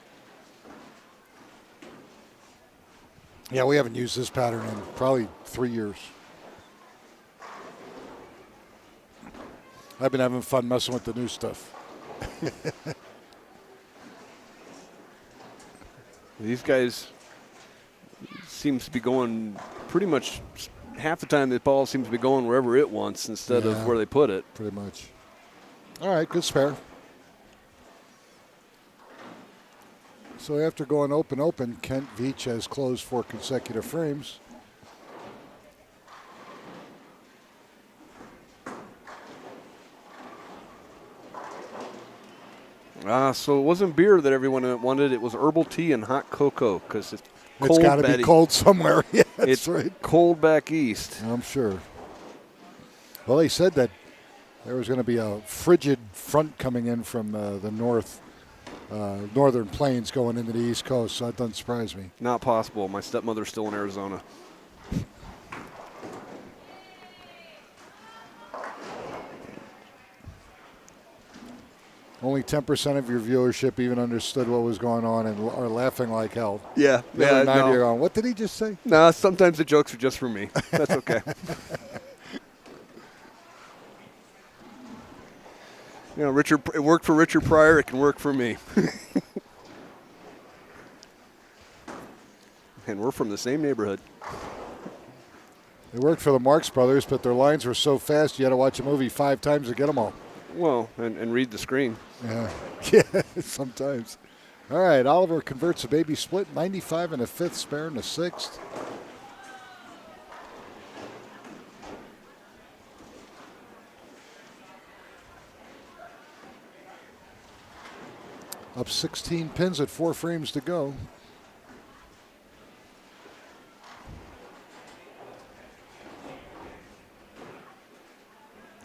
Yeah, we haven't used this pattern in probably 3 years. I've been having fun messing with the new stuff. These guys seems to be going pretty much half the time the ball seems to be going wherever it wants instead of where they put it. Pretty much. All right, good spare. So after going open, Kent Veach has closed 4 consecutive frames. So it wasn't beer that everyone wanted. It was herbal tea and hot cocoa because it's cold. It's got to be cold somewhere. Yeah, that's it's right. cold back east. I'm sure. Well, they said that there was going to be a frigid front coming in from the northern plains going into the East Coast, so that doesn't surprise me. Not possible. My stepmother's still in Arizona. Only 10% of your viewership even understood what was going on and are laughing like hell. Yeah. The other 90 are going, what did he just say? No, sometimes the jokes are just for me. That's okay. You know, it worked for Richard Pryor. It can work for me. And we're from the same neighborhood. They worked for the Marx Brothers, but their lines were so fast you had to watch a movie 5 times to get them all. Well, and read the screen. Yeah, yeah, sometimes. All right, Oliver converts a baby split, 95 in the 5th, spare in the 6th. Up 16 pins at 4 frames to go.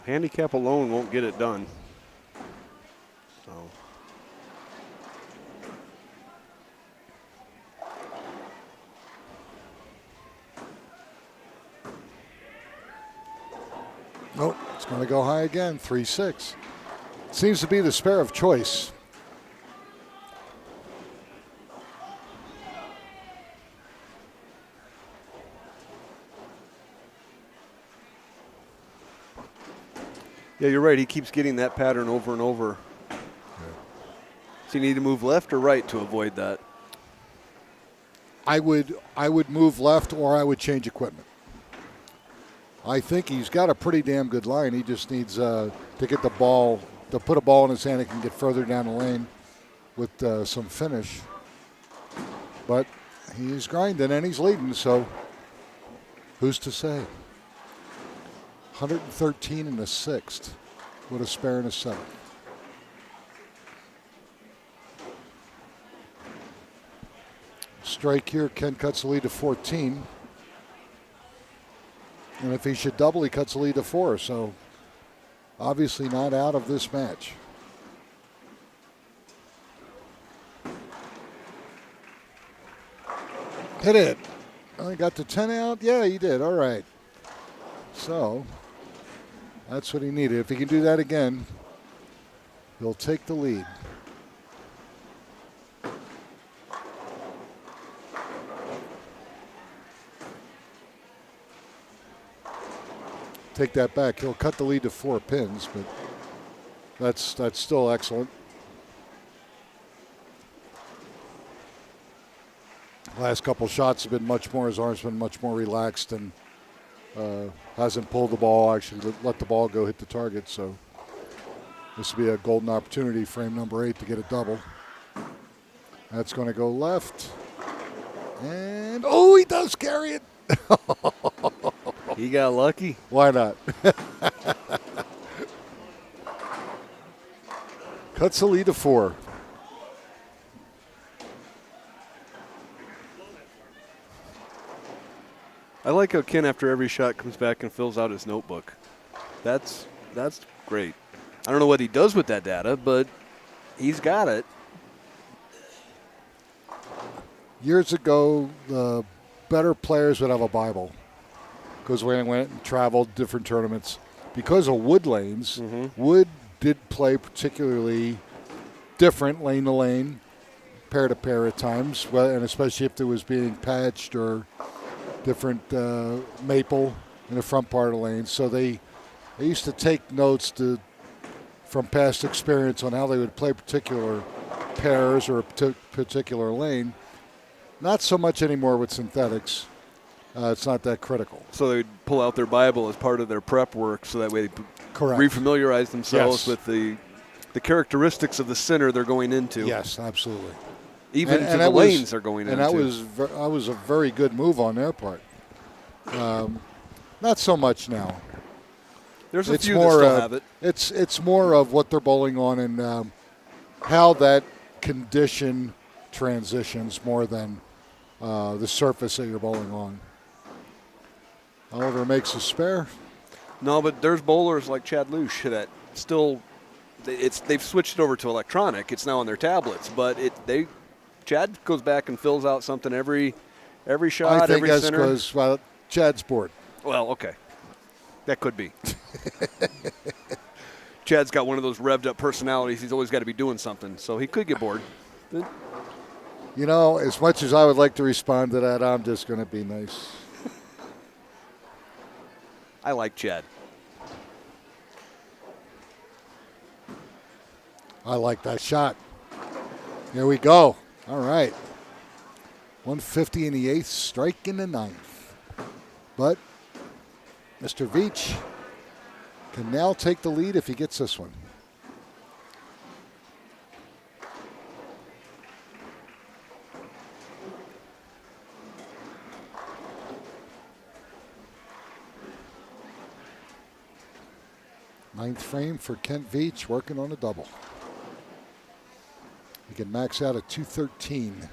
Handicap alone won't get it done. So. Nope, it's going to go high again, 3-6. Seems to be the spare of choice. Yeah, you're right. He keeps getting that pattern over and over. Yeah. Does he need to move left or right to avoid that? I would move left, or I would change equipment. I think he's got a pretty damn good line. He just needs to get the ball, to put a ball in his hand that can get further down the lane with some finish. But he's grinding and he's leading, so who's to say? 113 in the sixth with a spare in the seventh. Strike here, Ken cuts the lead to 14. And if he should double, he cuts the lead to 4. So obviously not out of this match. Hit it. Oh, he got the 10 out? Yeah, he did. All right. So that's what he needed. If he can do that again, he'll take the lead. Take that back. He'll cut the lead to 4 pins, but that's still excellent. Last couple shots have been much more. His arm's been much more relaxed and hasn't pulled the ball. Actually, let the ball go hit the target. So this will be a golden opportunity, frame number 8, to get a double. That's going to go left, and oh, he does carry it. He got lucky. Why not? Cuts the lead to 4. I like how Ken, after every shot, comes back and fills out his notebook. That's great. I don't know what he does with that data, but he's got it. Years ago, the better players would have a Bible, because when they went and traveled different tournaments, because of wood lanes, wood did play particularly different lane to lane, pair to pair at times, and especially if it was being patched or different maple in the front part of the lane. So they used to take notes from past experience on how they would play particular pairs or a particular lane. Not so much anymore with synthetics. It's not that critical. So they'd pull out their Bible as part of their prep work, so that way they refamiliarize themselves with the characteristics of the center they're going into. Yes, absolutely. Even to the lanes they're going into. And that was a very good move on their part. Not so much now. There's a few that still have it. It's more of what they're bowling on and how that condition transitions more than the surface that you're bowling on. Oliver makes a spare. No, but there's bowlers like Chad Lusch that still, they've switched it over to electronic. It's now on their tablets, but Chad goes back and fills out something every shot, I think every that's center. because Chad's bored. Well, okay, that could be. Chad's got one of those revved up personalities. He's always got to be doing something, so he could get bored. You know, as much as I would like to respond to that, I'm just going to be nice. I like Chad. I like that shot. Here we go. All right. 150 in the 8th, strike in the 9th. But Mr. Veach can now take the lead if he gets this one. Ninth frame for Kent Veach, working on a double. can max out at 213.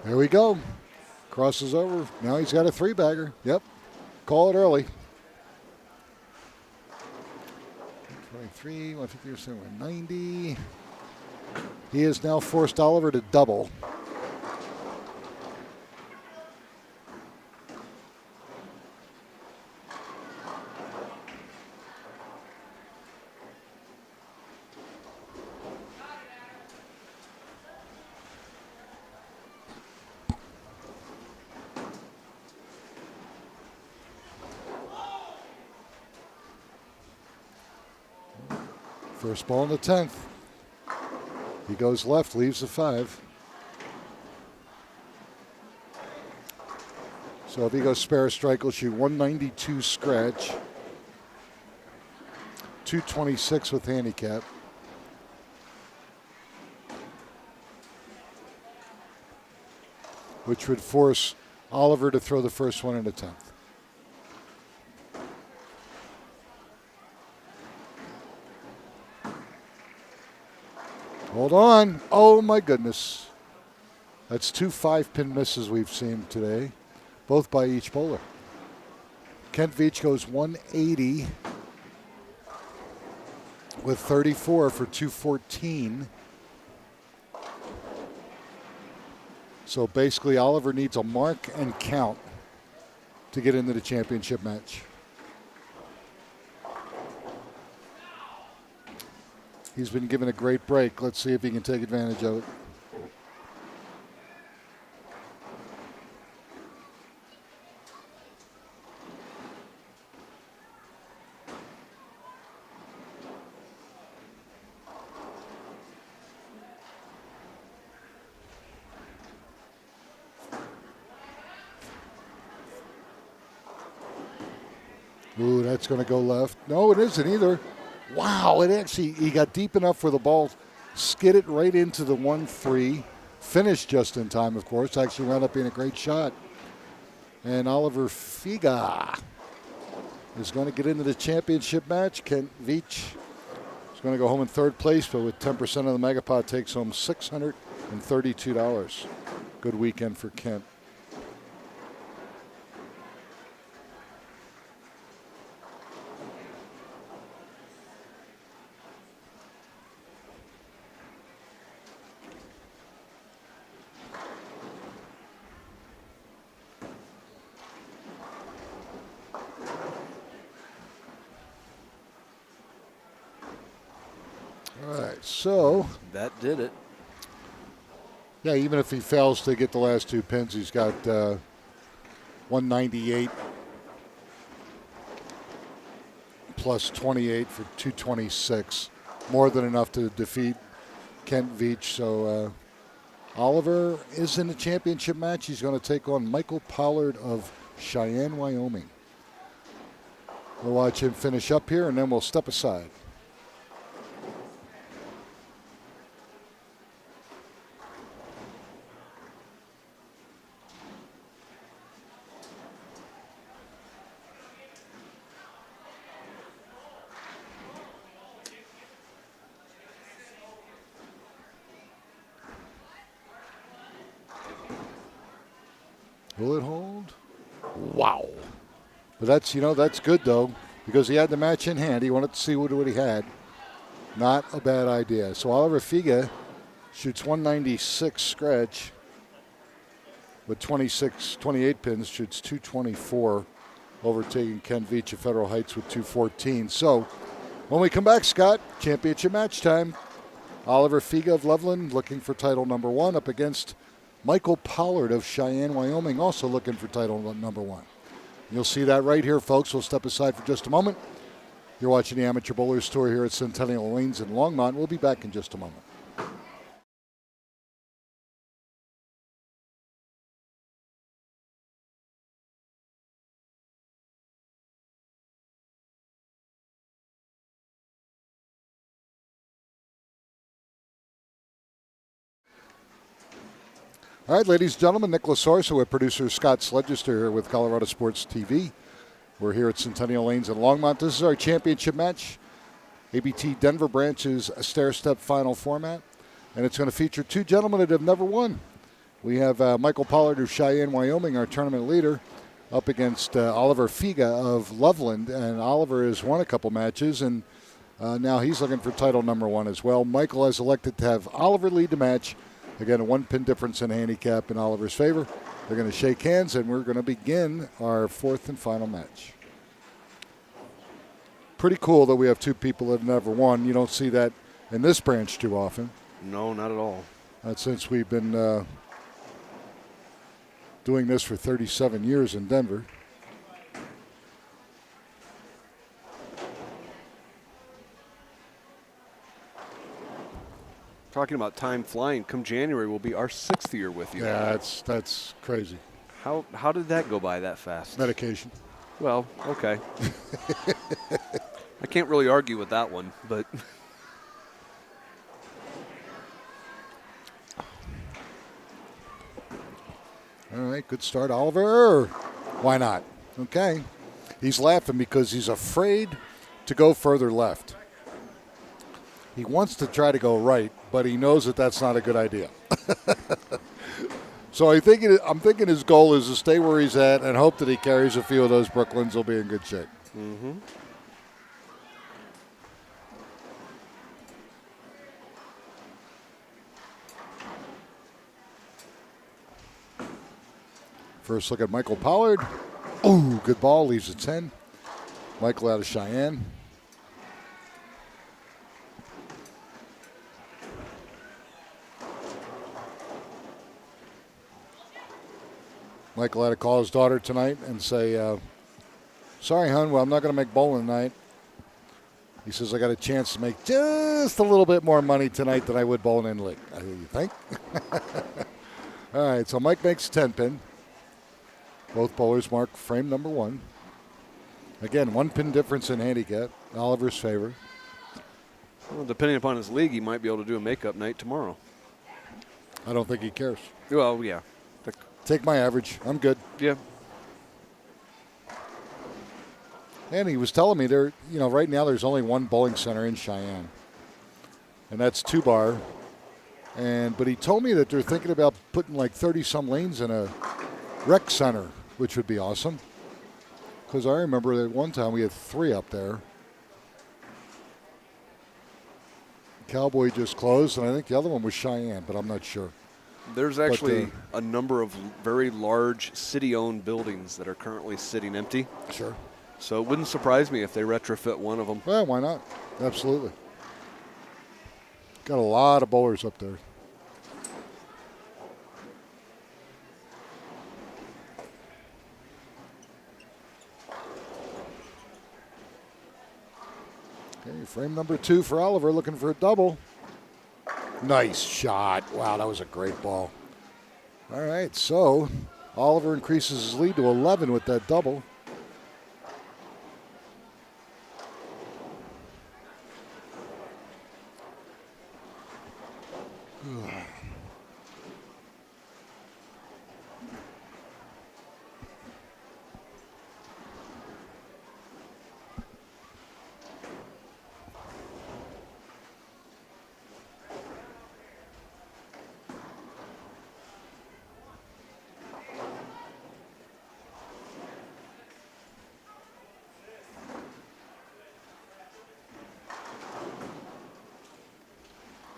There we go. Crosses over. Now he's got a 3-bagger. Yep. Call it early. 23, 150, 190. He has now forced Oliver to double. First ball in the 10th. He goes left, leaves the 5. So if he goes spare a strike, he'll shoot 192 scratch, 226 with handicap. Which would force Oliver to throw the first one in the 10th. Hold on. Oh, my goodness. That's 2 5-pin misses we've seen today, both by each bowler. Kent Veach goes 180 with 34 for 214. So basically, Oliver needs a mark and count to get into the championship match. He's been given a great break. Let's see if he can take advantage of it. Ooh, that's going to go left. No, it isn't either. Wow, he got deep enough where the ball skidded right into the 1-3. Finished just in time, of course. Actually wound up being a great shot. And Oliver Figa is going to get into the championship match. Kent Veach is going to go home in 3rd place, but with 10% of the Megapod takes home $632. Good weekend for Kent. So that did it. Yeah, even if he fails to get the last 2 pins, he's got 198 plus 28 for 226. More than enough to defeat Kent Veach. So Oliver is in the championship match. He's going to take on Michael Pollard of Cheyenne, Wyoming. We'll watch him finish up here, and then we'll step aside. Will it hold? Wow. But that's good, though, because he had the match in hand. He wanted to see what he had. Not a bad idea. So Oliver Figa shoots 196 scratch with 28 pins, shoots 224, overtaking Ken Veach of Federal Heights with 214. So when we come back, Scott, championship match time. Oliver Figa of Loveland looking for title number 1 up against Michael Pollard of Cheyenne, Wyoming, also looking for title number 1. You'll see that right here, folks. We'll step aside for just a moment. You're watching the Amateur Bowlers Tour here at Centennial Lanes in Longmont. We'll be back in just a moment. All right, ladies and gentlemen, Nicholas Sorso with producer Scott Sledgister here with ColoradoSports.TV. We're here at Centennial Lanes in Longmont. This is our championship match. ABT Denver branch's stair-step final format, and it's going to feature two gentlemen that have never won. We have Michael Pollard of Cheyenne, Wyoming, our tournament leader, up against Oliver Figa of Loveland, and Oliver has won a couple matches, and now he's looking for title number 1 as well. Michael has elected to have Oliver lead the match. Again, a 1-pin difference in handicap in Oliver's favor. They're going to shake hands, and we're going to begin our 4th and final match. Pretty cool that we have two people that have never won. You don't see that in this branch too often. No, not at all. Since we've been doing this for 37 years in Denver. Talking about time flying, come January will be our 6th year with you. Yeah, that's crazy. How did that go by that fast? Medication. Well, okay. I can't really argue with that one, but all right, good start, Oliver. Why not? Okay. He's laughing because he's afraid to go further left. He wants to try to go right, but he knows that that's not a good idea. So I'm thinking his goal is to stay where he's at and hope that he carries a few of those Brooklyns. He'll be in good shape. Mm-hmm. First look at Michael Pollard. Ooh, good ball, leaves a 10. Michael out of Cheyenne. Michael had to call his daughter tonight and say, sorry, hon, well, I'm not going to make bowling tonight. He says, I got a chance to make just a little bit more money tonight than I would bowling in league. You think? All right, so Mike makes a 10-pin. Both bowlers mark frame number 1. Again, 1-pin difference in handicap. Oliver's favor. Well, depending upon his league, he might be able to do a makeup night tomorrow. I don't think he cares. Well, yeah. Take my average. I'm good. Yeah. And he was telling me right now there's only one bowling center in Cheyenne, and that's 2-bar. But he told me that they're thinking about putting like 30-some lanes in a rec center, which would be awesome. Because I remember that one time we had 3 up there. Cowboy just closed, and I think the other one was Cheyenne, but I'm not sure. There's actually a number of very large city-owned buildings that are currently sitting empty. Sure. So it wouldn't surprise me if they retrofit one of them. Well, why not? Absolutely. Got a lot of bowlers up there. Okay, frame number 2 for Oliver, looking for a double. Nice shot. Wow, that was a great ball. All right, so Oliver increases his lead to 11 with that double.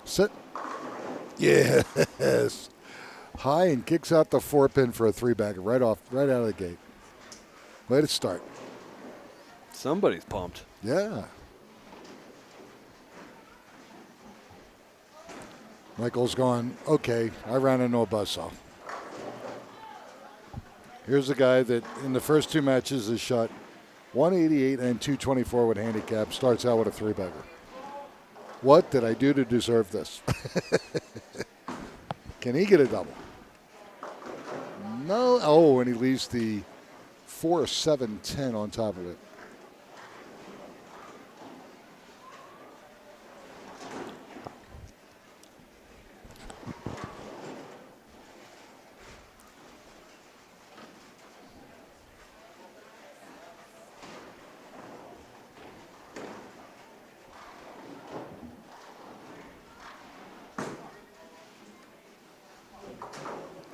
Sit. Yes. High and kicks out the 4-pin for a 3-bagger right out of the gate. Way to start. Somebody's pumped. Yeah. Michael's going, okay, I ran into a buzzsaw. Here's a guy that in the first 2 matches has shot 188 and 224 with handicap, starts out with a 3-bagger. What did I do to deserve this? Can he get a double? No. Oh, and he leaves the 4-7-10 on top of it.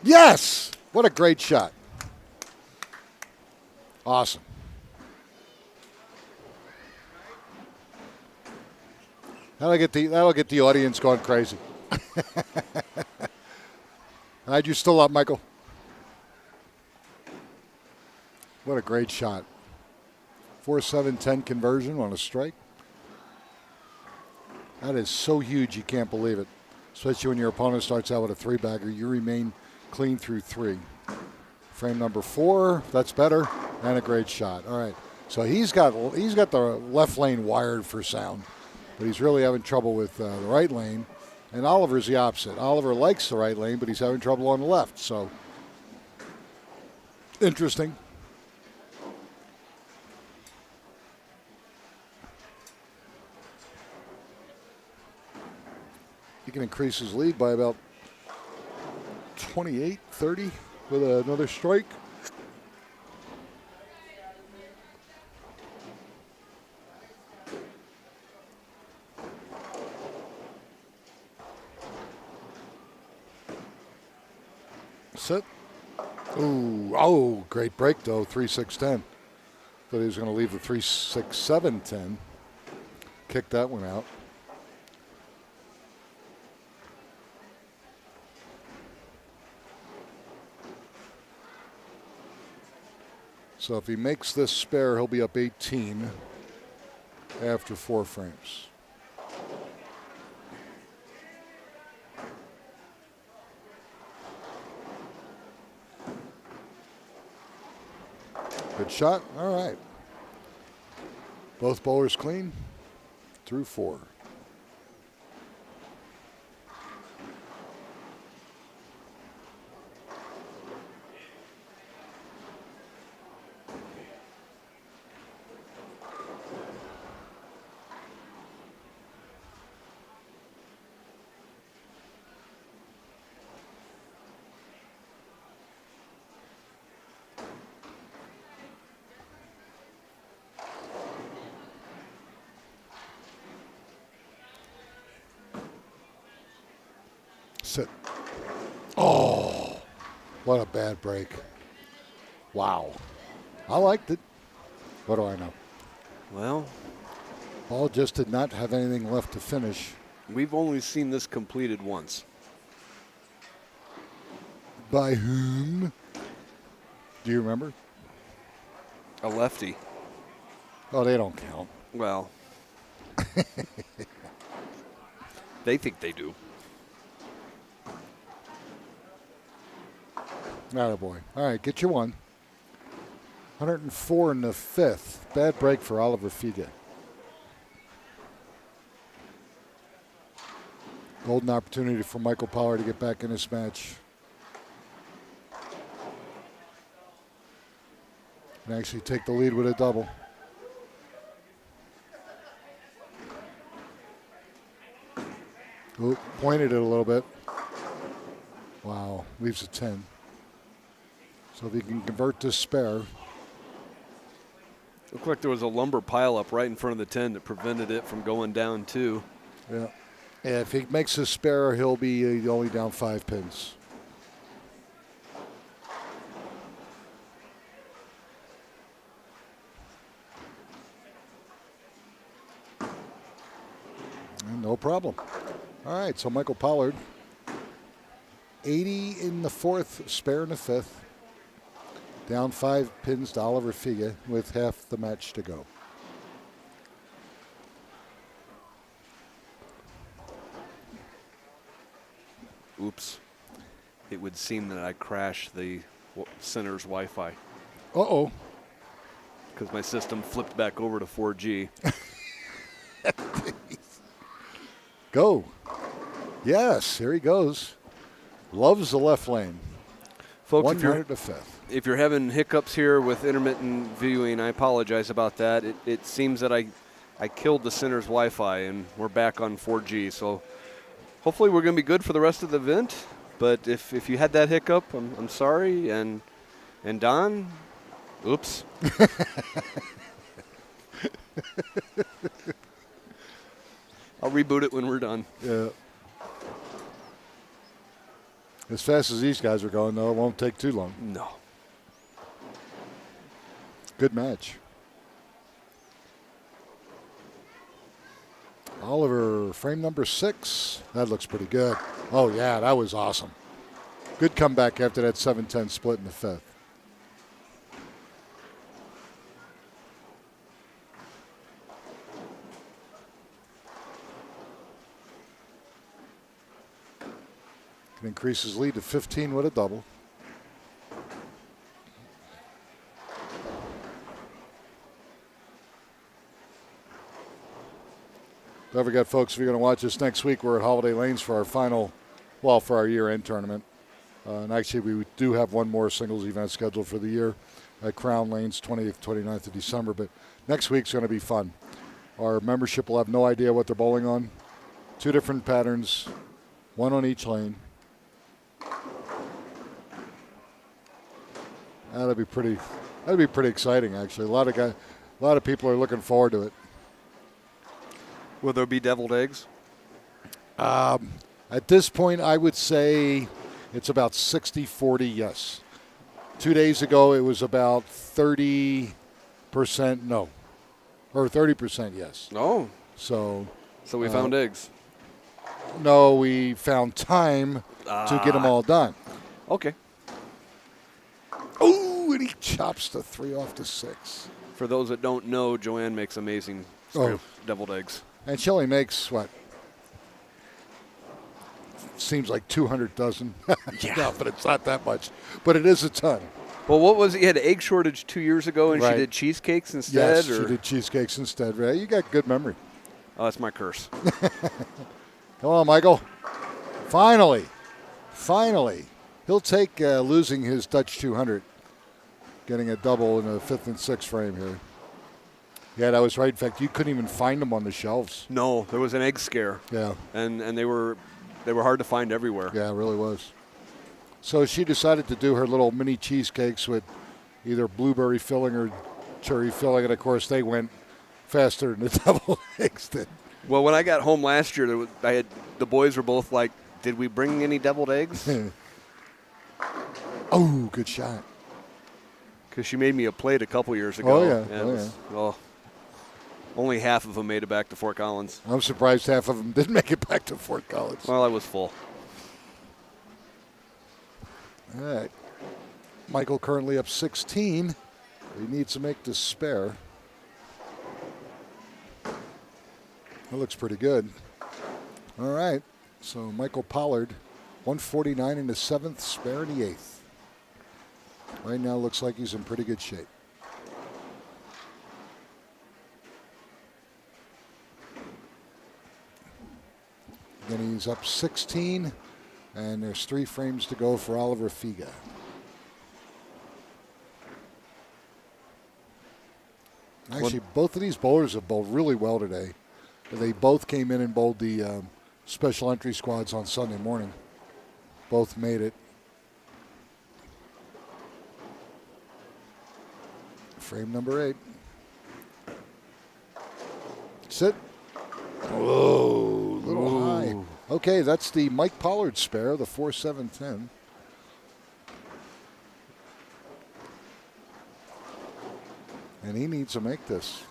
Yes! What a great shot. Awesome. That'll get the audience going crazy. How'd you still up, Michael? What a great shot. 4-7-10 conversion on a strike. That is so huge you can't believe it. Especially when your opponent starts out with a three-bagger. You remain clean through three. Frame number 4, that's better, and a great shot. All right, so he's got the left lane wired for sound, but he's really having trouble with the right lane. And Oliver's the opposite. Oliver likes the right lane, but he's having trouble on the left. So interesting. He can increase his lead by about 28, 30 with another strike. Set. Ooh, oh, great break though, 3-6-10. Thought he was going to leave the 3-6-7-10. Kick that one out. So if he makes this spare, he'll be up 18 after 4 frames. Good shot. All right. Both bowlers clean through 4. Sit. Oh, what a bad break. Wow. I liked it. What do I know? Well, Ball just did not have anything left to finish. we've only seen this completed once. By whom? Do you remember? A lefty. Oh, they don't count. Well, they think they do. Attaboy. All right, get your one. 104 in the 5th. Bad break for Oliver Figa. Golden opportunity for Michael Pollard to get back in this match. And actually take the lead with a double. Ooh, pointed it a little bit. Wow, leaves a 10. So if he can convert this spare. Looked like there was a lumber pileup right in front of the 10 that prevented it from going down too. Yeah. And if he makes his spare, he'll be only down 5 pins. And no problem. All right, so Michael Pollard, 80 in the 4th, spare in the 5th. Down 5 pins to Oliver Figa with half the match to go. Oops. It would seem that I crashed the center's Wi-Fi Uh-oh. because my system flipped back over to 4G. Go. Yes, here he goes. Loves the left lane. Folks, 100 to 5th. if you're having hiccups here with intermittent viewing, I apologize about that. It seems that I killed the center's Wi-Fi, and we're back on 4G. So hopefully we're going to be good for the rest of the event. But if you had that hiccup, I'm sorry. And Don, oops. I'll reboot it when we're done. Yeah. As fast as these guys are going, though, it won't take too long. No. Good match. Oliver, frame number 6. That looks pretty good. Oh, yeah, that was awesome. Good comeback after that 7-10 split in the 5th. Can increase his lead to 15 with a double. Don't forget, folks, if you're going to watch us next week, we're at Holiday Lanes for our final, well, for our year-end tournament. And actually, we do have one more singles event scheduled for the year at Crown Lanes, 20th, 29th of December. But next week's going to be fun. Our membership will have no idea what they're bowling on. 2 different patterns, 1 on each lane. That'll be pretty exciting, actually. A lot of people are looking forward to it. Will there be deviled eggs? At this point, I would say it's about 60-40 yes. 2 days ago, it was about 30% no. Or 30% yes. No. So we found eggs. No, we found time to get them all done. Okay. Oh, and he chops the 3 off the 6. For those that don't know, Joanne makes amazing deviled eggs. And she only makes, what? Seems like 200 dozen. Yeah. No, but it's not that much. But it is a ton. Well, what was it? You had an egg shortage 2 years ago, and Right. she did cheesecakes instead? Yes, she did cheesecakes instead. Right? You got good memory. Oh, that's my curse. Come on, Michael. Finally. He'll take losing his Dutch 200, getting a double in the 5th and 6th frame here. Yeah, that was right. In fact, you couldn't even find them on the shelves. No, there was an egg scare. Yeah. And they were hard to find everywhere. Yeah, it really was. So she decided to do her little mini cheesecakes with either blueberry filling or cherry filling, and of course they went faster than the double eggs did. Well, when I got home last year, the boys were both like, "Did we bring any deviled eggs?" Oh, good shot. Because she made me a plate a couple years ago. Oh, yeah. Only half of them made it back to Fort Collins. I'm surprised half of them didn't make it back to Fort Collins. Well, I was full. All right. Michael currently up 16. He needs to make this spare. That looks pretty good. All right. So Michael Pollard, 149 in the 7th, spare in the 8th. Right now looks like he's in pretty good shape. Then he's up 16, and there's 3 frames to go for Oliver Figa. Actually, both of these bowlers have bowled really well today. They both came in and bowled the special entry squads on Sunday morning. Both made it. Frame number 8. Sit. Whoa, a little high. Okay, that's the Mike Pollard spare, the 4-7-10. And he needs to make this.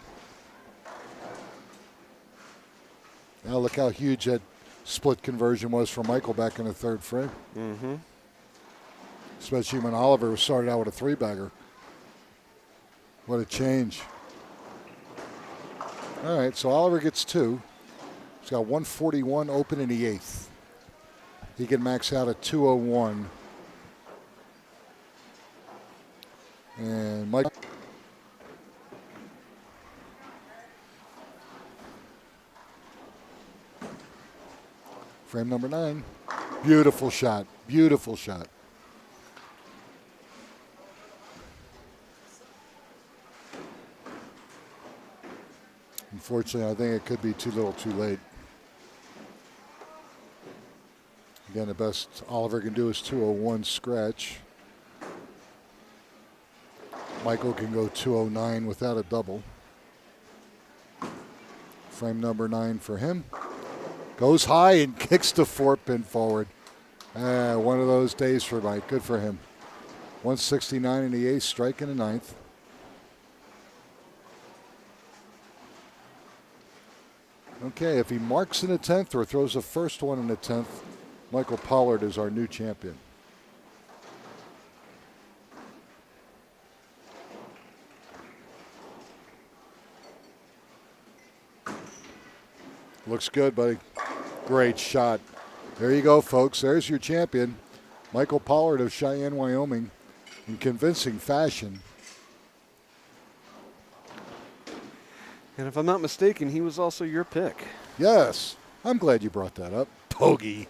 Now look how huge that split conversion was for Michael back in the 3rd frame. Mm-hmm. Especially when Oliver started out with a 3-bagger. What a change. All right, so Oliver gets 2. He's got 141 open in the 8th. He can max out at 201. And Mike. Frame number 9. Beautiful shot. Beautiful shot. Unfortunately, I think it could be too little too late. Again, the best Oliver can do is 201 scratch. Michael can go 209 without a double. Frame number 9 for him. Goes high and kicks the 4-pin forward. One of those days for Mike. Good for him. 169 in the 8th, strike in the 9th. Okay, if he marks in the 10th or throws the first one in the 10th, Michael Pollard is our new champion. Looks good, buddy. Great shot. There you go, folks. There's your champion, Michael Pollard of Cheyenne, Wyoming, in convincing fashion. And if I'm not mistaken, he was also your pick. Yes. I'm glad you brought that up. Pogey.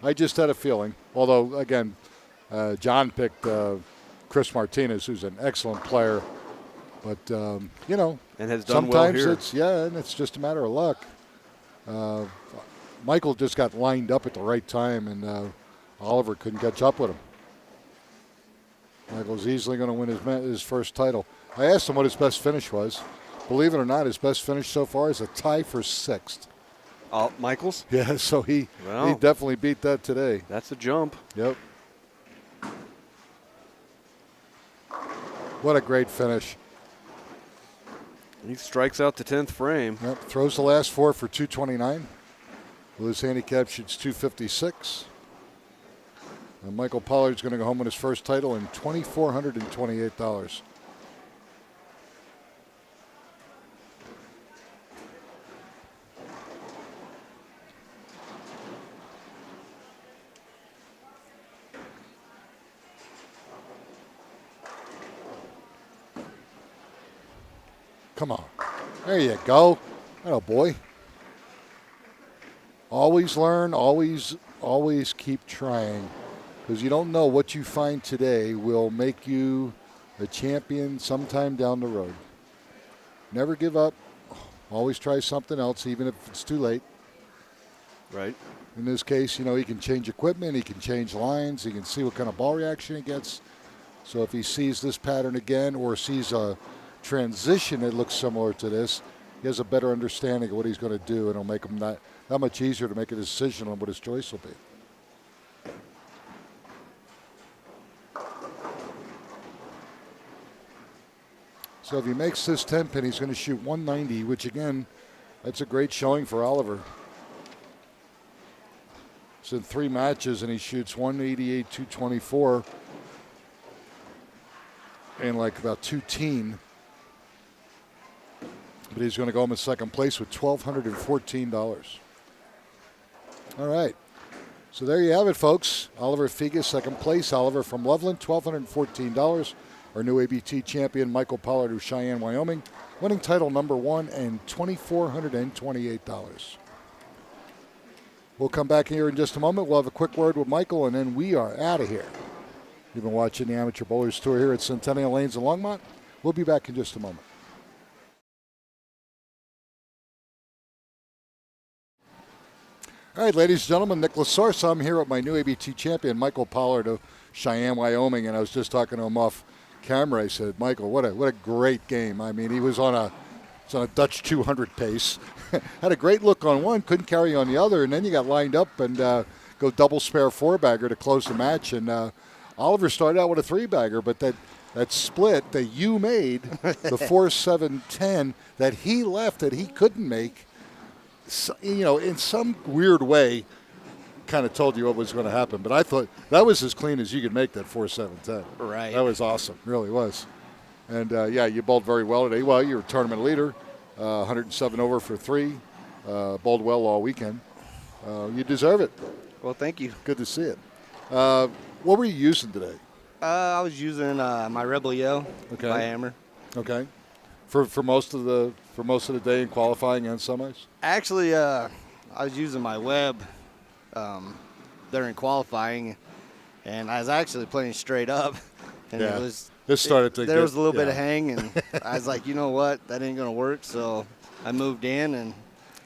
I just had a feeling, although, again, John picked Chris Martinez, who's an excellent player. But, you know, and has done sometimes well here. and it's just a matter of luck. Michael just got lined up at the right time, and Oliver couldn't catch up with him. Michael's easily going to win his first title. I asked him what his best finish was. Believe it or not, his best finish so far is a tie for 6th. Michaels? Yeah, so he definitely beat that today. That's a jump. Yep. What a great finish. He strikes out the 10th frame. Yep. Throws the last 4 for 229. With his handicap, shoots 256. And Michael Pollard's going to go home with his first title in $2,428. Come on. There you go. Oh, boy. Always learn, always keep trying. Because you don't know what you find today will make you a champion sometime down the road. Never give up. Always try something else, even if it's too late. Right. In this case, you know, he can change equipment, he can change lines, he can see what kind of ball reaction he gets. So if he sees this pattern again or sees a transition that looks similar to this, he has a better understanding of what he's going to do, and it'll make him that much easier to make a decision on what his choice will be. So if he makes this 10-pin, he's going to shoot 190, which, again, that's a great showing for Oliver. It's in 3 matches, and he shoots 188, 224, and like about 210. But he's going to go home in second place with $1,214. All right. So there you have it, folks. Oliver Figa, second place. Oliver from Loveland, $1,214. Our new ABT champion, Michael Pollard of Cheyenne, Wyoming, winning title number 1 and $2,428. We'll come back here in just a moment. We'll have a quick word with Michael, and then we are out of here. You've been watching the Amateur Bowlers Tour here at Centennial Lanes in Longmont. We'll be back in just a moment. All right, ladies and gentlemen, Nick Lasource. I'm here with my new ABT champion, Michael Pollard of Cheyenne, Wyoming, and I was just talking to him off camera. I said, Michael, what a great game. I mean, he was on a Dutch 200 pace. Had a great look on one, couldn't carry on the other, and then you got lined up and go double spare 4-bagger to close the match. And Oliver started out with a 3-bagger, but that split that you made, the 4-7-10 that he left that he couldn't make, you know, in some weird way, kind of told you what was going to happen. But I thought that was as clean as you could make that 4-7-10. Right. That was awesome. Really was. And, yeah, you bowled very well today. Well, you're a tournament leader, 107 over for 3. Bowled well all weekend. You deserve it. Well, thank you. Good to see it. What were you using today? I was using my Rebel Yell by Hammer. Okay. For most of the day in qualifying and semis? Actually, I was using my Webb during qualifying, and I was actually playing straight up. And yeah. it was This started to there was a little bit of hang, and I was like, you know what, that ain't gonna work. So I moved in and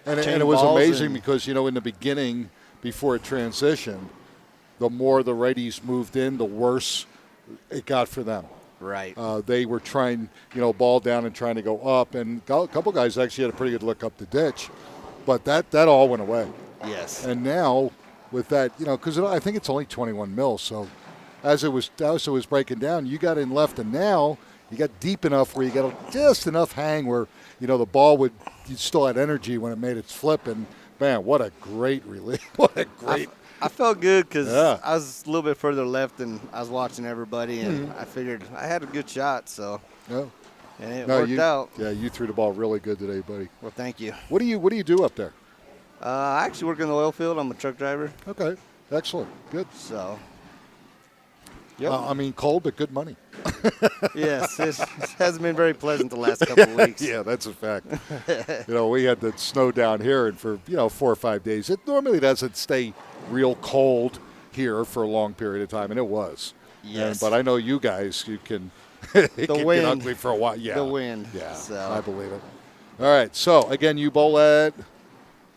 it was amazing because, you know, in the beginning, before it transitioned, the more the righties moved in, the worse it got for them. Right. They were trying, ball down and trying to go up, and a couple guys actually had a pretty good look up the ditch, but that all went away. Yes. And now with that, because I think it's only 21 mil, so as it was breaking down, you got in left, and now you got deep enough where you got just enough hang where the ball you still had energy when it made its flip, and man, what a great relief! What a great. I felt good because I was a little bit further left and I was watching everybody, and I figured I had a good shot, so and it worked out. Yeah, you threw the ball really good today, buddy. Well, thank you. What do you do up there? I actually work in the oil field. I'm a truck driver. Okay, excellent, good. So, cold but good money. Yes, it hasn't been very pleasant the last couple of weeks. Yeah, that's a fact. We had the snow down here, and for 4 or 5 days, it normally doesn't stay real cold here for a long period of time, and it was. Yes. But I know you guys, you can it can wind. get ugly for a while. Yeah. The wind. Yeah, So. I believe it. All right, so again, you bowl at,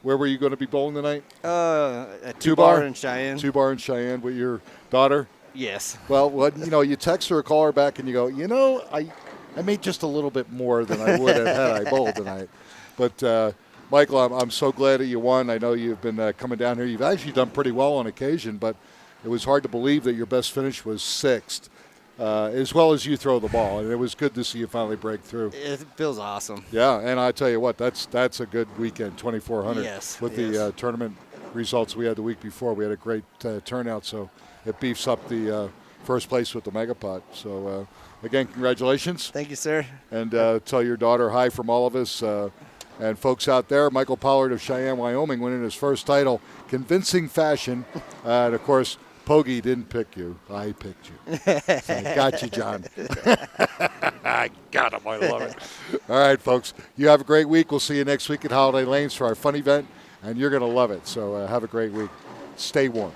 where were you going to be bowling tonight? At Two Bar in Cheyenne. 2 Bar in Cheyenne with your daughter? Yes. Well, you text her or call her back and you go, I made just a little bit more than I would have had I bowled tonight. But, Michael, I'm so glad that you won. I know you've been coming down here. You've actually done pretty well on occasion, but it was hard to believe that your best finish was 6th, as well as you throw the ball. And it was good to see you finally break through. It feels awesome. Yeah, and I tell you what, that's a good weekend, 2,400. Yes. With the tournament results we had the week before, we had a great turnout, so it beefs up the first place with the Megapod. So, again, congratulations. Thank you, sir. And tell your daughter hi from all of us. And folks out there, Michael Pollard of Cheyenne, Wyoming, winning his first title, convincing fashion. And, of course, Pogie didn't pick you. I picked you. So I got you, John. I got him. I love it. All right, folks. You have a great week. We'll see you next week at Holiday Lanes for our fun event, and you're going to love it. So have a great week. Stay warm.